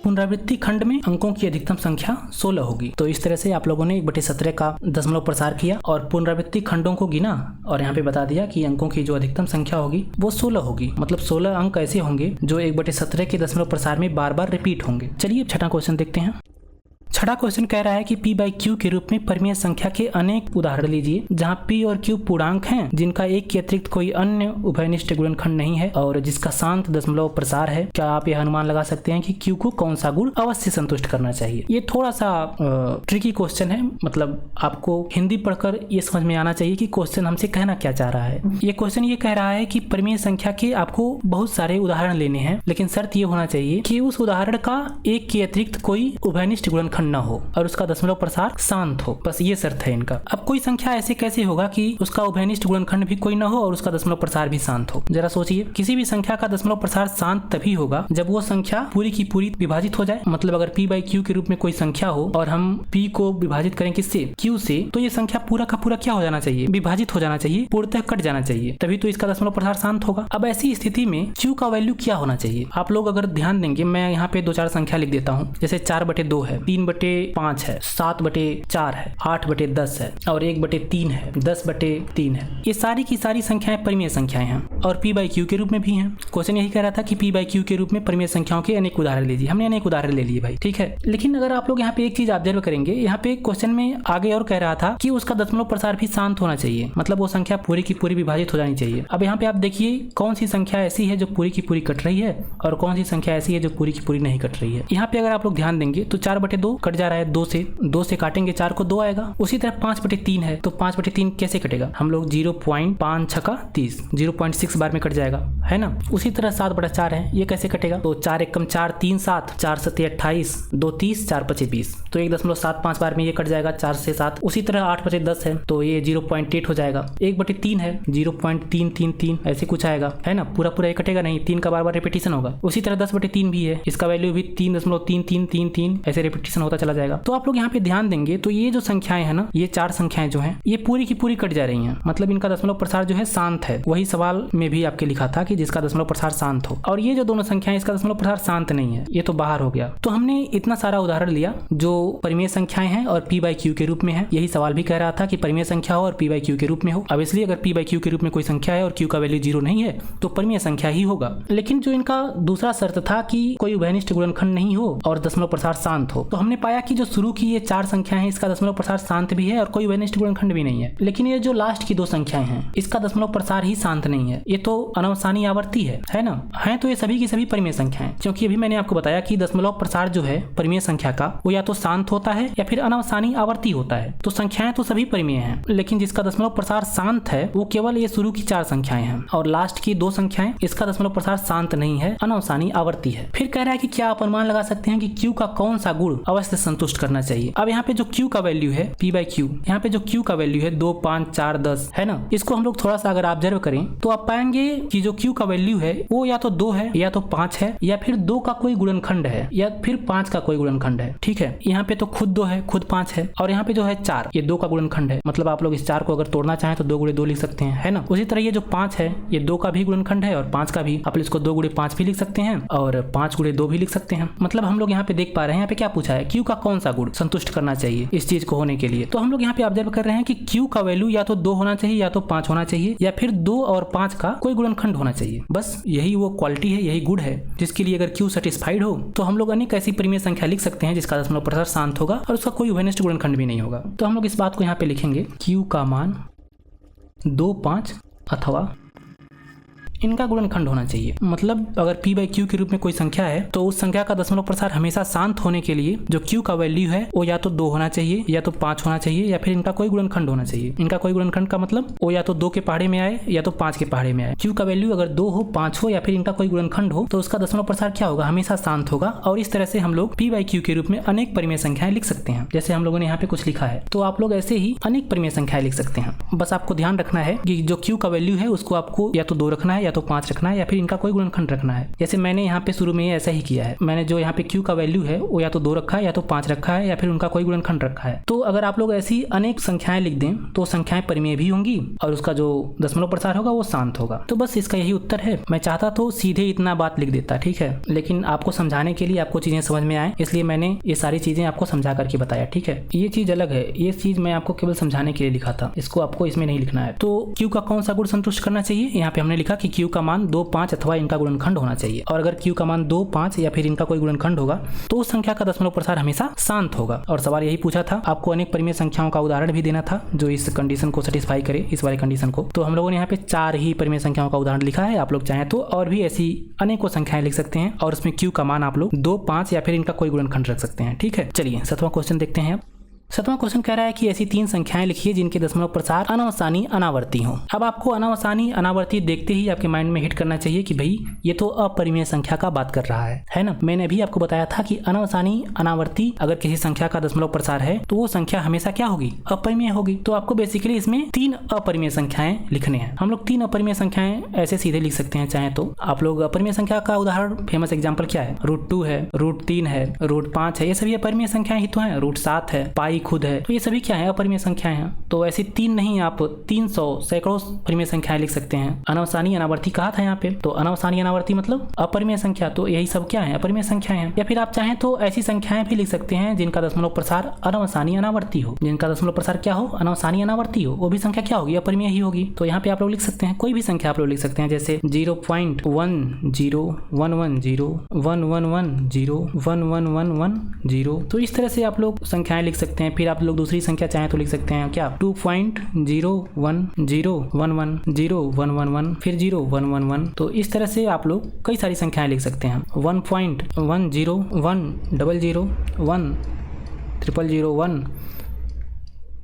पुनरावृत्ति खंड में अंकों की अधिकतम संख्या 16 होगी। तो इस तरह से आप लोगों ने 1/17 का दशमलव प्रसार किया और पुनरावृत्ति खंडों को गिना और यहाँ पे बता दिया कि अंकों की जो अधिकतम संख्या होगी वो 16 होगी। मतलब 16 अंक ऐसे होंगे जो 1/17 के दशमलव प्रसार में बार बार रिपीट होंगे। चलिए छठा क्वेश्चन देखते हैं। छठा क्वेश्चन कह रहा है कि p/q के रूप में परिमेय संख्या के अनेक उदाहरण लीजिए जहां p और q पूर्णांक हैं जिनका एक के अतिरिक्त कोई अन्य उभयनिष्ठ गुणनखंड नहीं है और जिसका शांत दशमलव प्रसार है। क्या आप यह अनुमान लगा सकते हैं कि q को कौन सा गुण अवश्य संतुष्ट करना चाहिए। ये थोड़ा सा ट्रिकी क्वेश्चन है, मतलब आपको हिंदी पढ़कर ये समझ में आना चाहिए कि क्वेश्चन हमसे कहना क्या चाह रहा है। ये क्वेश्चन ये कह रहा है कि परिमेय संख्या के आपको बहुत सारे उदाहरण लेने हैं, लेकिन शर्त ये होना चाहिए कि उस उदाहरण का एक के अतिरिक्त कोई उभयनिष्ठ गुणनखंड न हो और उसका दशमलव प्रसार शांत हो। बस ये शर्त है इनका। अब कोई संख्या ऐसे कैसे होगा कि उसका उभयनिष्ठ गुणनखंड भी कोई ना हो और उसका दशमलव प्रसार भी शांत हो। जरा सोचिए, किसी भी संख्या का दशमलव प्रसार शांत तभी होगा जब वो संख्या पूरी की पूरी विभाजित हो जाए। मतलब अगर p/q के रूप में कोई संख्या हो और हम p को विभाजित करें किससे, q से, तो ये संख्या पूरा का पूरा क्या हो जाना चाहिए, विभाजित हो जाना चाहिए, पूर्णतः कट जाना चाहिए, तभी तो इसका दशमलव प्रसार शांत होगा। अब ऐसी स्थिति में q का वैल्यू क्या होना चाहिए। आप लोग अगर ध्यान देंगे, मैं यहाँ पे 2-4 संख्या लिख देता हूँ। जैसे 4/2 है, 3/5 है, 7/4 है, 8/10 है और 1/3 है, 10/3 है। ये सारी की सारी संख्याएं परिमेय संख्याएं हैं और p/q के रूप में भी हैं। क्वेश्चन यही कह रहा था कि p/q के रूप में परिमेय संख्याओं के अनेक उदाहरण लीजिए। हमने अनेक उदाहरण ले लिए भाई, ठीक है। लेकिन अगर आप लोग यहाँ पे एक चीज ऑब्जर्व करेंगे, यहाँ पे क्वेश्चन में आगे और कह रहा था कि उसका दशमलव प्रसार भी शांत होना चाहिए, मतलब वो संख्या पूरी की पूरी विभाजित हो जानी चाहिए। अब यहाँ पे आप देखिए कौन सी संख्या ऐसी है जो पूरी की पूरी कट रही है और कौन सी संख्या ऐसी है जो पूरी की पूरी नहीं कट रही है। यहाँ पे अगर आप लोग ध्यान देंगे तो 4/2 कट जा रहा है, 2 से काटेंगे 4 को 2 आएगा। उसी तरह 5/3 है तो 5/3 कैसे कटेगा, हम लोग 0.5 × 30 0.6 बार में कट जाएगा। है ना। उसी तरह 7/4 है, ये कैसे कटेगा, तो 4 एकम 4, 3 7, 4 7 28, 2 30, 4 5 20, तो 1.75 बार में ये कट जाएगा 4 से 7। उसी तरह 8 5 10 है, तो ये 0.8 हो जाएगा। 1/3 है, 0.333 ऐसे कुछ आएगा, है ना। पूरा ये कटेगा नहीं, 3 का बार बार रिपीटेशन होगा। उसी तरह 10/3 भी है, इसका वैल्यू भी 3.3333 ऐसे रिपीटेशन होता चला जाएगा। तो आप लोग यहाँ पे ध्यान देंगे तो ये जो संख्याएं है ना, ये 4 संख्याएं जो है ये पूरी की पूरी कट जा रही हैं, मतलब इनका दशमलव प्रसार जो है शांत है। वही सवाल में भी आपके लिखा था कि जिसका दशमलव प्रसार शांत हो, और ये जो दोनों संख्याएं इसका दशमलव प्रसार शांत नहीं है, ये तो बाहर हो गया। तो हमने इतना सारा उदाहरण लिया जो परिमेय संख्याएं हैं और p/q के रूप में है। यही सवाल भी कह रहा था कि परिमेय संख्या हो और p/q के रूप में हो। अब इसलिए अगर p/q के रूप में कोई संख्या है और q का वैल्यू 0 नहीं है तो परिमेय संख्या ही होगा। लेकिन जो इनका दूसरा शर्त था कि कोई उभयनिष्ठ गुणनखंड नहीं हो और दशमलव प्रसार शांत हो, तो हमने पाया कि जो शुरू की ये 4 संख्याएं हैं इसका दशमलव प्रसार शांत भी है और कोई उभयनिष्ठ गुणनखंड भी नहीं है। लेकिन ये जो लास्ट की 2 संख्याएं हैं इसका दशमलव प्रसार ही शांत नहीं है, ये तो अनवसानी आवर्ती है ना। है तो ये सभी की सभी परिमेय संख्याएं, क्योंकि अभी मैंने आपको बताया कि दशमलव प्रसार जो है परिमेय संख्या का वो या तो शांत होता है या फिर अनवसानी आवर्ती होता है। तो संख्याएं तो सभी परिमेय हैं, लेकिन जिसका दशमलव प्रसार शांत है वो केवल ये शुरू की 4 संख्याएं हैं और लास्ट की 2 संख्याएं इसका दशमलव प्रसार शांत नहीं है, अनवसानी आवर्ती है। फिर कह रहा है कि क्या आप अनुमान लगा सकते हैं कि Q का कौन सा गुण अवश्य संतुष्ट करना चाहिए। अब यहाँ पे जो Q का वैल्यू है p/q, यहाँ पे जो Q का वैल्यू है 2 5 4 10 है ना, इसको हम लोग थोड़ा सा अगर ऑब्जर्व करें तो आप पाएंगे कि जो Q का वैल्यू है वो या तो 2 है या तो 5 है या फिर 2 का कोई गुणनखंड है या फिर 5 का कोई गुणनखंड है। ठीक है, यहाँ पे तो खुद 2 है, खुद 5 है, और यहाँ पे जो है 4, ये 2 का गुणनखंड है। मतलब आप लोग इस 4 को अगर तोड़ना चाहें तो 2 × 2 लिख सकते हैं, है ना। उसी तरह ये जो 5 है ये 2 का भी गुणनखंड है और 5 का भी, आप इसको 2 × 5 भी लिख सकते हैं और 5 × 2 भी लिख सकते हैं। मतलब हम लोग यहाँ पे देख पा रहे हैं यहाँ पे क्या पूछा है, Q का कौन सा गुण संतुष्ट करना चाहिए इस चीज को होने के लिए। तो हम लोग यहाँ पे ऑब्जर्व कर रहे हैं कि Q का वैल्यू या तो 2 होना चाहिए या तो 5 होना चाहिए या फिर 2 और 5 का कोई गुणनखंड होना चाहिए। बस यही वो क्वालिटी है, यही गुण है जिसके लिए अगर Q सेटिस्फाइड हो तो हम लोग अनेक ऐसी परिमेय संख्या लिख सकते हैं जिसका दशमलव प्रसार शांत होगा और उसका कोई उभयनिष्ठ गुणनखंड भी नहीं होगा। तो हम लोग इस बात को यहाँ पे लिखेंगे, Q का मान 2 5 अथवा इनका गुणनखंड होना चाहिए। मतलब अगर p/q के रूप में कोई संख्या है तो उस संख्या का दशमलव प्रसार हमेशा शांत होने के लिए जो Q का वैल्यू है वो या तो 2 होना चाहिए या तो 5 होना चाहिए या फिर इनका कोई गुणनखंड होना चाहिए। इनका कोई गुणनखंड का मतलब वो या तो 2 के पहाड़े में आए या तो 5 के पहाड़े में आए। Q का वैल्यू अगर 2 हो, 5 हो या फिर इनका कोई गुणनखंड हो तो उसका दशमलव प्रसार क्या होगा, हमेशा शांत होगा। और इस तरह से हम लोग p/q के रूप में अनेक परिमेय संख्याएं लिख सकते हैं, जैसे हम लोगों ने यहाँ पे कुछ लिखा है। तो आप लोग ऐसे ही अनेक परिमेय संख्याएं लिख सकते हैं। बस आपको ध्यान रखना है कि जो Q का वैल्यू है उसको आपको या तो 2 रखना है या तो 5 रखना है या फिर इनका कोई गुणनखंड रखना है। जैसे मैंने यहाँ पे शुरू में ऐसा ही किया है, मैंने जो यहाँ पे Q का वैल्यू है वो या तो 2 रखा है या तो 5 रखा है या फिर उनका कोई गुणनखंड रखा है। तो अगर आप लोग ऐसी अनेक संख्याएं लिख दें तो संख्याएं परिमेय भी होंगी और उसका जो दशमलव प्रसार होगा वो शांत होगा। तो बस इसका यही उत्तर है। मैं चाहता तो सीधे इतना बात लिख देता, ठीक है, लेकिन आपको समझाने के लिए, आपको चीजें समझ में आए इसलिए मैंने ये सारी चीजें आपको समझा करके बताया, ठीक है। ये चीज अलग है, ये चीज मैं आपको केवल समझाने के लिए लिखा था, इसको आपको इसमें नहीं लिखना है। तो Q का कौन सा गुण संतुष्ट करना चाहिए, यहाँ पे हमने लिखा कि Q का मान 2 5 अथवा इनका गुणनखंड होना चाहिए। और अगर Q का मान 2 5 या फिर इनका कोई गुणनखंड होगा तो उस संख्या का दशमलव प्रसार हमेशा शांत होगा। और सवाल यही पूछा था, आपको अनेक परिमेय संख्याओं का उदाहरण भी देना था जो इस कंडीशन को सेटिस्फाई करे, इस वाली कंडीशन को। तो हम लोगों ने यहाँ पे 4 ही परिमेय संख्याओं का उदाहरण लिखा है। आप लोग चाहें तो और भी ऐसी अनेकों संख्याएं लिख सकते हैं और उसमें Q का मान आप लोग 2 5 या फिर इनका कोई गुणनखंड रख सकते हैं, ठीक है। चलिए 7वां क्वेश्चन देखते हैं। 7वां क्वेश्चन कह रहा है कि ऐसी 3 संख्याएं लिखिए जिनके दशमलव प्रसार अनवसानी अनावर्ती हो। अब आपको अनवसानी अनावर्ती देखते ही आपके माइंड में हिट करना चाहिए कि भाई ये तो अपरिमेय संख्या का बात कर रहा है ना। मैंने अभी आपको बताया था कि अनवसानी अनावर्ती अगर किसी संख्या का दशमलव प्रसार है तो वो संख्या हमेशा क्या होगी, अपरिमेय होगी। तो आपको बेसिकली इसमें 3 अपरिमेय संख्याएं लिखने हैं। हम लोग 3 अपरिमेय संख्याएं ऐसे सीधे लिख सकते हैं चाहे तो। आप लोग अपरिमेय संख्या का उदाहरण, फेमस एग्जाम्पल क्या है, √2 है, √3 है, √5 है, ये सभी अपरिमेय संख्याएं ही तो है। √7 है, पाई खुद है, तो ये सभी क्या है, अपरिमेय संख्याएं हैं। तो ऐसी 3 नहीं, आप 300 सैकड़ों परिमेय संख्याएं लिख सकते हैं। अनवसानी अनावर्ती कहा था यहाँ पे, तो अनवसानी अनावर्ती मतलब अपरिमेय संख्या, तो यही सब क्या है, अपरिमेय संख्याएं हैं। या फिर आप चाहें तो ऐसी संख्याएं भी लिख सकते हैं जिनका दशमलव प्रसार अनवसानी अनावर्ती हो। जिनका दशमलव प्रसार क्या हो, अनवसानी अनावर्ती हो, वो भी संख्या क्या होगी, अपरिमेय ही होगी। तो यहाँ पे आप लोग लिख सकते हैं, कोई भी संख्या आप लोग लिख सकते हैं, जैसे 0.1011011110 तो इस तरह से आप लोग संख्याएं लिख सकते हैं। फिर आप लोग दूसरी संख्या चाहें तो लिख सकते हैं क्या, 2.010110111 फिर 0111। तो इस तरह से आप लोग कई सारी संख्याएं लिख सकते हैं। 1.1010010001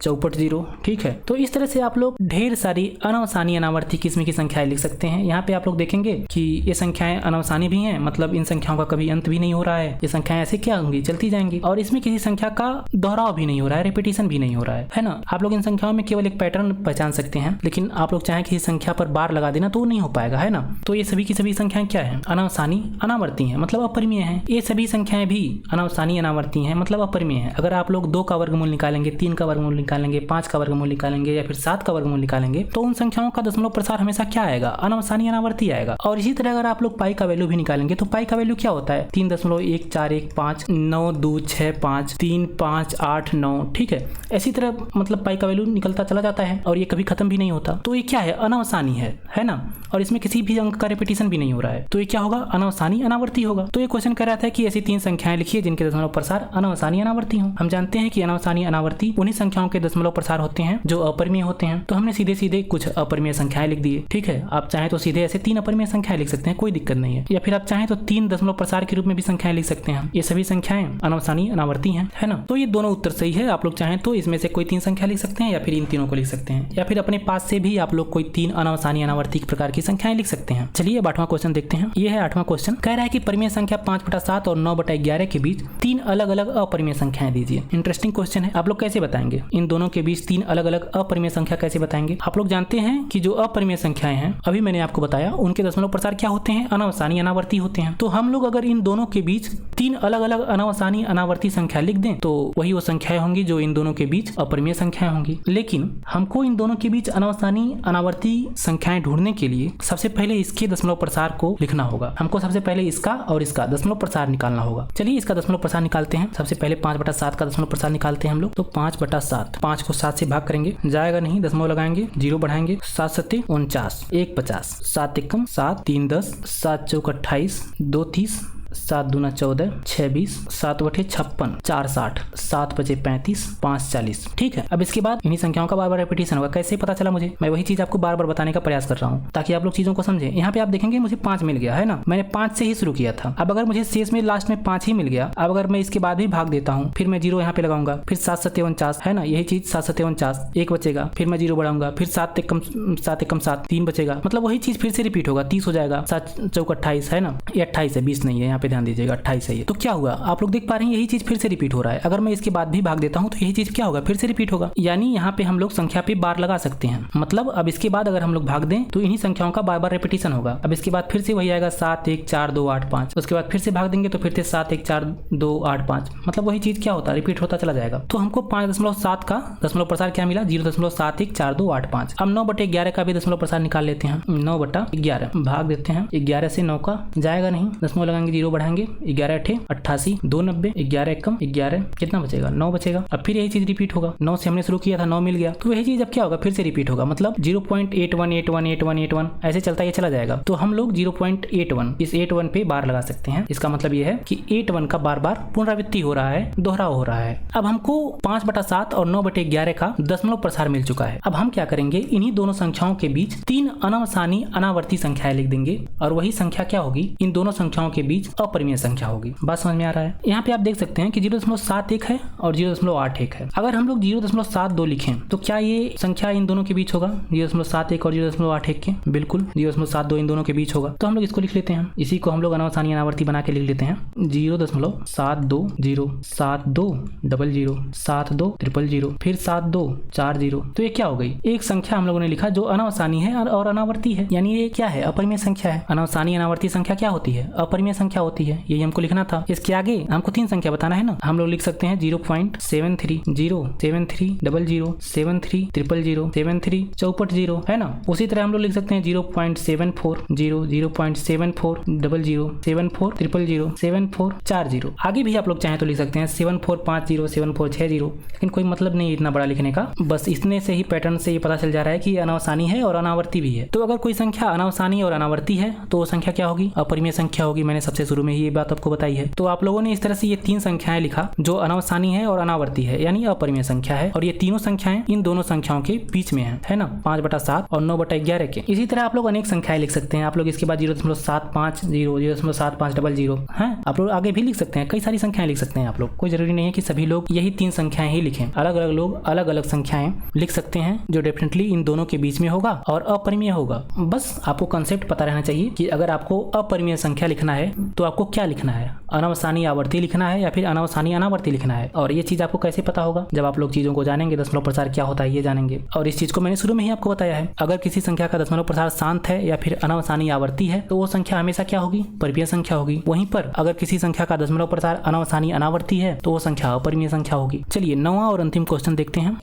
चौपट 0। ठीक है, तो इस तरह से आप लोग ढेर सारी अनावसानी अनावर्ती किस्म की संख्याएं लिख सकते हैं। यहाँ पे आप लोग देखेंगे कि ये संख्याएं अनावसानी भी हैं, मतलब इन संख्याओं का कभी अंत भी नहीं हो रहा है। ये संख्याएं ऐसे क्या होंगी, चलती जाएंगी, और इसमें किसी संख्या का दोहराव भी नहीं हो रहा है, रिपीटेशन भी नहीं हो रहा है ना। आप लोग इन संख्याओं में केवल एक पैटर्न पहचान सकते हैं, लेकिन आप लोग चाहें किसी संख्या पर बार लगा देना तो नहीं हो पाएगा, है ना। तो ये सभी की सभी संख्याएं क्या है, अनावसानी अनावर्ती हैं, मतलब अपरिमेय हैं। ये सभी संख्याएं भी अनावसानी अनावर्ती हैं, मतलब अपरिमेय हैं। अगर आप लोग 2 का वर्गमूल निकालेंगे, 3 का वर्गमूल निकालेंगे, 5 का वर्गमूल निकालेंगे या फिर 7 का वर्गमूल निकालेंगे, तो उन संख्याओं का दशमलव प्रसार हमेशा क्या आएगा, अनावसानी अनावर्ती आएगा। और इसी तरह अगर आप लोग पाई का वैल्यू भी निकालेंगे तो पाई का वैल्यू क्या होता है, 3.1415 925 3 5 8 9। ठीक है, इसी तरह मतलब पाई का वैल्यू निकलता चला जाता है और ये कभी खत्म भी नहीं होता। तो ये क्या है, अनावसानी है ना, और इसमें किसी भी अंक का रिपीटेशन भी नहीं हो रहा है, तो ये क्या होगा, अनावसानी अनावर्ती होगा। तो ये क्वेश्चन कह रहा था कि ऐसी 3 संख्याएं लिखिए जिनके दशमलव प्रसार अनावसानी अनावर्ती हो। हम जानते हैं कि अनावसानी अनावर्ती उन्हीं संख्याओं के दशमलव प्रसार होते हैं जो अपरिमेय होते हैं, तो हमने सीधे सीधे कुछ अपरिमेय संख्याएं लिख दिए। ठीक है, आप चाहें तो सीधे ऐसे 3 अपरिमेय संख्याएं लिख सकते हैं, कोई दिक्कत नहीं है, या फिर आप चाहें तो 3 दशमलव प्रसार के रूप में भी संख्याएं लिख सकते हैं। ये सभी संख्याएं अनावसानी अनावर्ती हैं, है ना। तो ये दोनों उत्तर सही है। आप लोग चाहें तो इसमें से कोई 3 संख्या लिख सकते हैं या फिर इन तीनों को लिख सकते हैं, या फिर अपने पास से भी आप लोग कोई 3 अनावसानी अनावर्ती प्रकार की संख्याएं लिख सकते हैं। चलिए अब 8वां क्वेश्चन देखते हैं। ये है 8वां क्वेश्चन, कह रहा है कि परिमेय संख्या 5/7 और 9/11 के बीच 3 अलग अलग अपरिमेय संख्याएं दीजिए। इंटरेस्टिंग क्वेश्चन है। आप लोग कैसे बताएंगे इन दोनों के बीच 3 अलग अलग अपरिमेय संख्या कैसे बताएंगे। आप लोग जानते हैं कि जो अपरिमेय संख्याएं हैं, अभी मैंने आपको बताया, उनके दशमलव प्रसार क्या होते हैं, अनावसानी अनावर्ती होते हैं। तो हम लोग अगर इन दोनों के बीच 3 अलग अलग अनावसानी अनावर्ती संख्या लिख दें तो वही वो संख्याएं होंगी जो इन दोनों के बीच अपरिमेय संख्याएं होंगी। लेकिन हमको इन दोनों के बीच अनावसानी अनावर्ती संख्याएं ढूंढने के लिए सबसे पहले इसके दशमलव प्रसार को लिखना होगा। हमको सबसे पहले इसका और इसका दशमलव प्रसार निकालना होगा। चलिए इसका दशमलव प्रसार निकालते हैं। सबसे पहले 5/7 का दशमलव प्रसार निकालते हैं हम लोग। तो 5/7, 5 को 7 से भाग करेंगे, जाएगा नहीं, दशमलव लगाएंगे, 0 बढ़ाएंगे, 7 7 49, 1 50, 7 एकम 7, 3 10, 7 चौक 28, 2 30, 7 दूना 14, 6 20, 7 बटे 56, 4 60, 7 बचे 35, 5 40। ठीक है, अब इसके बाद इन्हीं संख्याओं का बार बार रिपीटेशन होगा। कैसे पता चला मुझे, मैं वही चीज आपको बार बार बताने का प्रयास कर रहा हूँ ताकि आप लोग चीजों को समझें। यहाँ पे आप देखेंगे मुझे 5 मिल गया, है ना, मैंने 5 से ही शुरू किया था। अब अगर मुझे शेष में लास्ट में 5 ही मिल गया, अब अगर मैं इसके बाद भी भाग देता हूँ, फिर मैं 0 यहाँ पे लगाऊंगा, फिर 7 7 49, है ना, यही चीज 7 7 49, 1 बचेगा, फिर मैं 0 बढ़ाऊंगा, फिर 7 एकम 7, 3 बचेगा, मतलब वही चीज फिर से रिपीट होगा, 30 हो जाएगा, 7 चौक 28, है ना, ये 28 है, 20 नहीं है, यहाँ पे ध्यान दीजिएगा, 28 है। तो क्या हुआ, आप लोग देख पा रहे हैं यही चीज फिर से रिपीट हो रहा है। अगर मैं इसके बाद भी भाग देता हूं तो यही चीज क्या होगा, फिर से रिपीट होगा। यानी यहाँ पे हम लोग संख्या पे बार लगा सकते हैं। मतलब अब इसके बाद अगर हम लोग भाग दें तो इन्हीं संख्याओं का बार बार रिपीटेशन होगा। अब इसके बाद फिर से वही आएगा 7 1 4 2 8 5, उसके बाद फिर से भाग देंगे तो फिर से 7 1 4 2 8 5, मतलब वही चीज क्या होता है, रिपीट होता चला जाएगा। तो हमको 5.7 का दशमलव प्रसार क्या मिला, 0.714285। अब 9/11 का भी दशमलव प्रसार निकाल लेते हैं। 9/11 भाग देते हैं, 11 से 9 का जाएगा नहीं, दशमलव लगाएंगे, 0 बढ़ाएंगे, 11 8 88, 2 90, 11 एकम 11, कितना बचेगा, 9 बचेगा। अब फिर यही चीज रिपीट होगा, 9 से हमने शुरू किया था, 9 मिल गया, तो यही चीज अब क्या होगा, फिर से रिपीट होगा। मतलब 0.81818181 ऐसे चलता ये चला जाएगा। तो हम लोग 0.81 इस 81 पे बार लगा सकते हैं। इसका मतलब ये है कि 81 का बार बार पुनरावृत्ति हो रहा है, दोहराव हो रहा है। अब हमको 5/7 और 9/11 का दशमलव प्रसार मिल चुका है। अब हम क्या करेंगे, इन्हीं दोनों संख्याओं के बीच 3 अनावसानी अनावर्ती संख्याएं लिख देंगे और वही संख्या क्या होगी, इन दोनों संख्याओं के बीच अपरिमेय संख्या होगी। बात समझ में आ रहा है। यहाँ पे आप देख सकते हैं कि 0.71 है और 0.81 है। अगर हम लोग 0.72 लिखें तो क्या ये संख्या इन दोनों के बीच होगा, 0.71 और 0.81 के, बिल्कुल 0.72 इन दोनों के बीच होगा। तो हम लोग इसको लिख लेते हैं, इसी को हम लोग अनावसानी अनावर्ती बना के लिख लेते हैं। 0.720 7200 7200 फिर 7240। तो ये क्या हो गई, एक संख्या हम लोगों ने लिखा जो अनावसानी है और अनावर्ती है, यानी ये क्या है, अपरिमेय संख्या है। अनावसानी अनावर्ती संख्या क्या होती है, अपरिमेय संख्या होती है, यही हमको लिखना था। इसके आगे हमको 3 संख्या बताना है ना, हम लोग लिख सकते हैं 0.73 0 73 00 73 000 73 चौपट 0, है ना। उसी तरह हम लोग लिख सकते हैं 0.74 0 0.74 00 74 000 74 40। आगे भी आप लोग चाहें तो लिख सकते हैं 7450 7460, लेकिन कोई मतलब नहीं इतना बड़ा लिखने का, बस इतने से ही पैटर्न से ये पता चल जा रहा है कि अनावसानी है और अनावर्ती भी है। तो अगर कोई संख्या अनावसानी और अनावर्ती है तो वो संख्या क्या होगी, अपरिमेय संख्या होगी। मैंने सबसे शुरू में में ही ये बात आपको बताई है। तो आप लोगों ने इस तरह से ये 3 संख्याएं लिखा जो अनावसानी है और अनावर्ती है, यानी अपरिमेय संख्या है, और ये तीनों संख्याएं इन दोनों संख्याओं के बीच में है ना, 5/7 और 9/11 के। इसी तरह आप लोग अनेक संख्याएं लिख सकते हैं। आप लोग इसके बाद 0.750, 0.7500 है, आप लोग आगे भी लिख सकते हैं, कई सारी संख्याएं लिख सकते हैं आप लोग। कोई जरूरी नहीं है कि सभी लोग यही 3 संख्याएं ही लिखें, अलग अलग लोग अलग अलग संख्याएं लिख सकते हैं जो डेफिनेटली इन दोनों के बीच में होगा और अपरिमेय होगा। बस आपको कंसेप्ट पता रहना चाहिए कि अगर आपको अपरिमेय संख्या लिखना है तो आपको क्या लिखना है, अनावसानी आवर्ती लिखना है या फिर अनावसानी अनावर्ती लिखना है। और ये चीज आपको कैसे पता होगा, जब आप लोग चीजों को जानेंगे, दशमलव प्रसार क्या होता है ये जानेंगे। और इस चीज को मैंने शुरू में ही आपको बताया है, अगर किसी संख्या का दशमलव प्रसार शांत है या फिर अनावसानी आवर्ती है तो वो संख्या हमेशा क्या होगी, परिमेय संख्या होगी। वहीं पर अगर किसी संख्या का दशमलव प्रसार अनावसानी अनावर्ती है तो वो संख्या अपरिमेय संख्या होगी। चलिए 9वां और अंतिम क्वेश्चन देखते हैं।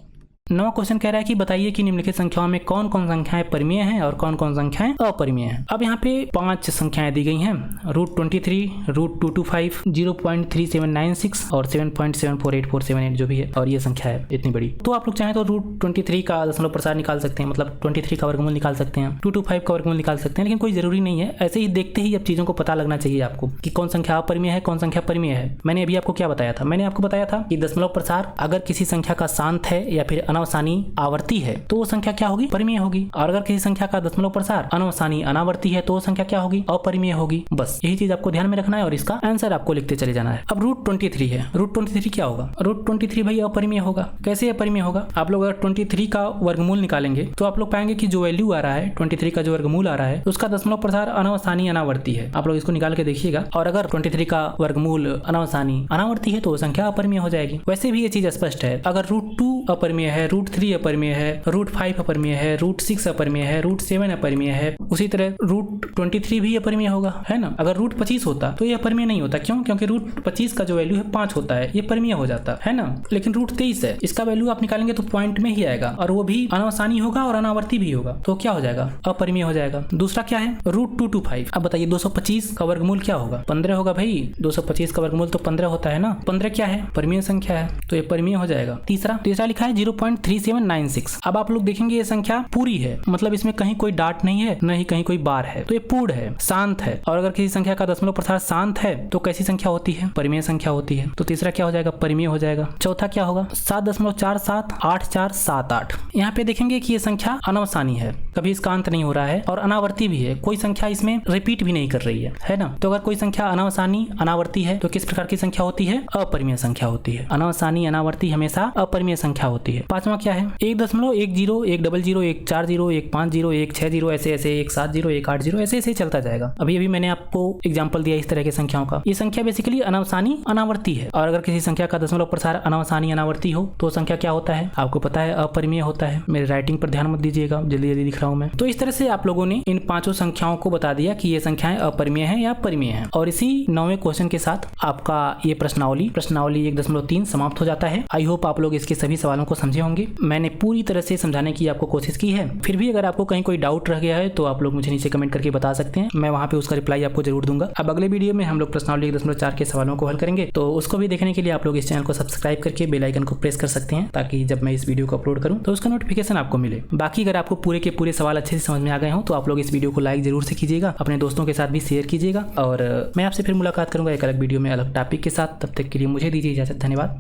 9वां क्वेश्चन कह रहा है कि बताइए कि निम्नलिखित संख्याओं में कौन कौन संख्याएं परिमेय हैं और कौन कौन संख्याएं अपरिमेय हैं। अब यहाँ पे 5 संख्याएं दी गई हैं, √23, √225, 0.3796 और 7.748478 जो भी है, और ये संख्या है इतनी बड़ी। तो आप लोग चाहें तो √23 का दशमलव प्रसार निकाल सकते हैं, मतलब 23 का वर्गमूल निकाल सकते हैं, 225 का वर्गमूल निकाल सकते हैं, लेकिन कोई जरूरी नहीं है। ऐसे ही देखते ही अब चीजों को पता लगना चाहिए आपको कि कौन संख्या अपरिमेय है, कौन संख्या परिमेय है। मैंने अभी आपको क्या बताया था, मैंने आपको बताया था कि दशमलव प्रसार अगर किसी संख्या का शांत है या फिर अनावसानी आवर्ती है तो वो संख्या क्या होगी, परिमेय होगी। और अगर किसी संख्या का दशमलव प्रसार अनावसानी अनावर्ती है तो वो संख्या क्या होगी, अपरिमेय होगी। बस यही चीज आपको ध्यान में रखना है और इसका आंसर आपको लिखते चले जाना है। अब √23 है, √23 क्या होगा, √23 भाई अपरिमेय होगा। कैसे अपरिमेय होगा, आप लोग अगर 23 का वर्गमूल निकालेंगे तो आप लोग पाएंगे कि जो वैल्यू आ रहा है 23 का जो वर्गमूल आ रहा है उसका दशमलव प्रसार अनावसानी अनावर्ती है। आप लोग इसको निकाल के देखिएगा, और अगर 23 का वर्गमूल अनावसानी अनावर्ती है तो वो संख्या अपरिमेय हो जाएगी। वैसे भी ये चीज स्पष्ट है, अगर √2 अपरिमेय है, √3 अपरिमेय है, √5 अपरिमेय है, √6 अपरिमेय है, √7 अपरिमेय है, उसी तरह √23 भी अपरिमेय होगा, है ना। अगर √25 होता तो ये अपरिमेय नहीं होता। क्यों, क्योंकि √25 का जो वैल्यू है 5 होता है, ये परिमेय हो जाता है ना। लेकिन √23 है, इसका वैल्यू आप निकालेंगे तो पॉइंट में ही आएगा, और वो भी अनावसानी होगा और अनावर्ती भी होगा, तो क्या हो जाएगा, अपरिमेय हो जाएगा। दूसरा क्या है, √225। अब बताइए 225 का वर्गमूल क्या होगा, 15 होगा भाई। 225 का वर्गमूल तो 15 होता है ना, 15 क्या है, परिमेय संख्या है, तो ये परिमेय हो जाएगा। तीसरा लिखा है 0.3796। अब आप लोग देखेंगे ये संख्या पूरी है, मतलब इसमें कहीं कोई डाट नहीं है, न ही कहीं कोई बार है, तो ये पूर्ण है, शांत है। और अगर किसी संख्या का दशमलव प्रसार शांत है तो कैसी संख्या होती है, परिमेय संख्या होती है। तो तीसरा क्या हो जाएगा, परिमेय हो जाएगा। चौथा क्या होगा, 7.478478। यहाँ पे देखेंगे कि ये संख्या अनावसानी है, कभी इसका अंत नहीं हो रहा है, और अनावर्ती भी है, कोई संख्या इसमें रिपीट भी नहीं कर रही है ना। तो अगर कोई संख्या अनावसानी अनावर्ती है तो किस प्रकार की संख्या होती है, अपरिमेय संख्या होती है। अनावसानी अनावर्ती हमेशा अपरिमेय संख्या होती है। पांचवा क्या है, 1.10, 100, 140, 150, 150, ऐसे 170, 180 ऐसे चलता जाएगा। अभी मैंने आपको एग्जांपल दिया इस तरह के संख्याओं का। ये संख्या बेसिकली अनावसानी अनावर्ती है, और अगर किसी संख्या का दशमलव प्रसार अनावसानी अनावर्ती हो तो संख्या क्या होता है, आपको पता है, अपरिमेय होता है। मेरे राइटिंग पर ध्यान मत दीजिएगा, जल्दी लिख रहा हूं मैं। तो इस तरह से आप लोगों ने इन 5 संख्याओं को बता दिया कि ये संख्याएं अपरिमेय है या परिमेय है। और इसी 9वें क्वेश्चन के साथ आपका ये प्रश्नावली 1.3 समाप्त हो जाता है। आई होप आप लोग इसके सभी सवालों को समझे होंगे। मैंने पूरी तरह से समझाने की आपको कोशिश की है। फिर भी अगर आपको कहीं कोई डाउट रह गया है तो आप लोग मुझे नीचे कमेंट करके बता सकते हैं, मैं वहां पे उसका रिप्लाई आपको जरूर दूंगा। अब अगले वीडियो में हम लोग प्रश्नावली 1.4 के सवालों को हल करेंगे, तो उसको भी देखने के लिए आप लोग इस चैनल को सब्सक्राइब करके बेल आइकन को प्रेस कर सकते हैं, ताकि जब मैं इस वीडियो को अपलोड करूं तो उसका नोटिफिकेशन आपको मिले। बाकी अगर आपको पूरे के पूरे सवाल अच्छे से समझ में आ गए हो तो आप लोग इस वीडियो को लाइक जरूर से कीजिएगा, अपने दोस्तों के साथ भी शेयर कीजिएगा, और मैं आपसे फिर मुलाकात करूंगा एक अलग वीडियो में अलग टॉपिक के साथ। तब तक के लिए मुझे दीजिए इजाजत, धन्यवाद।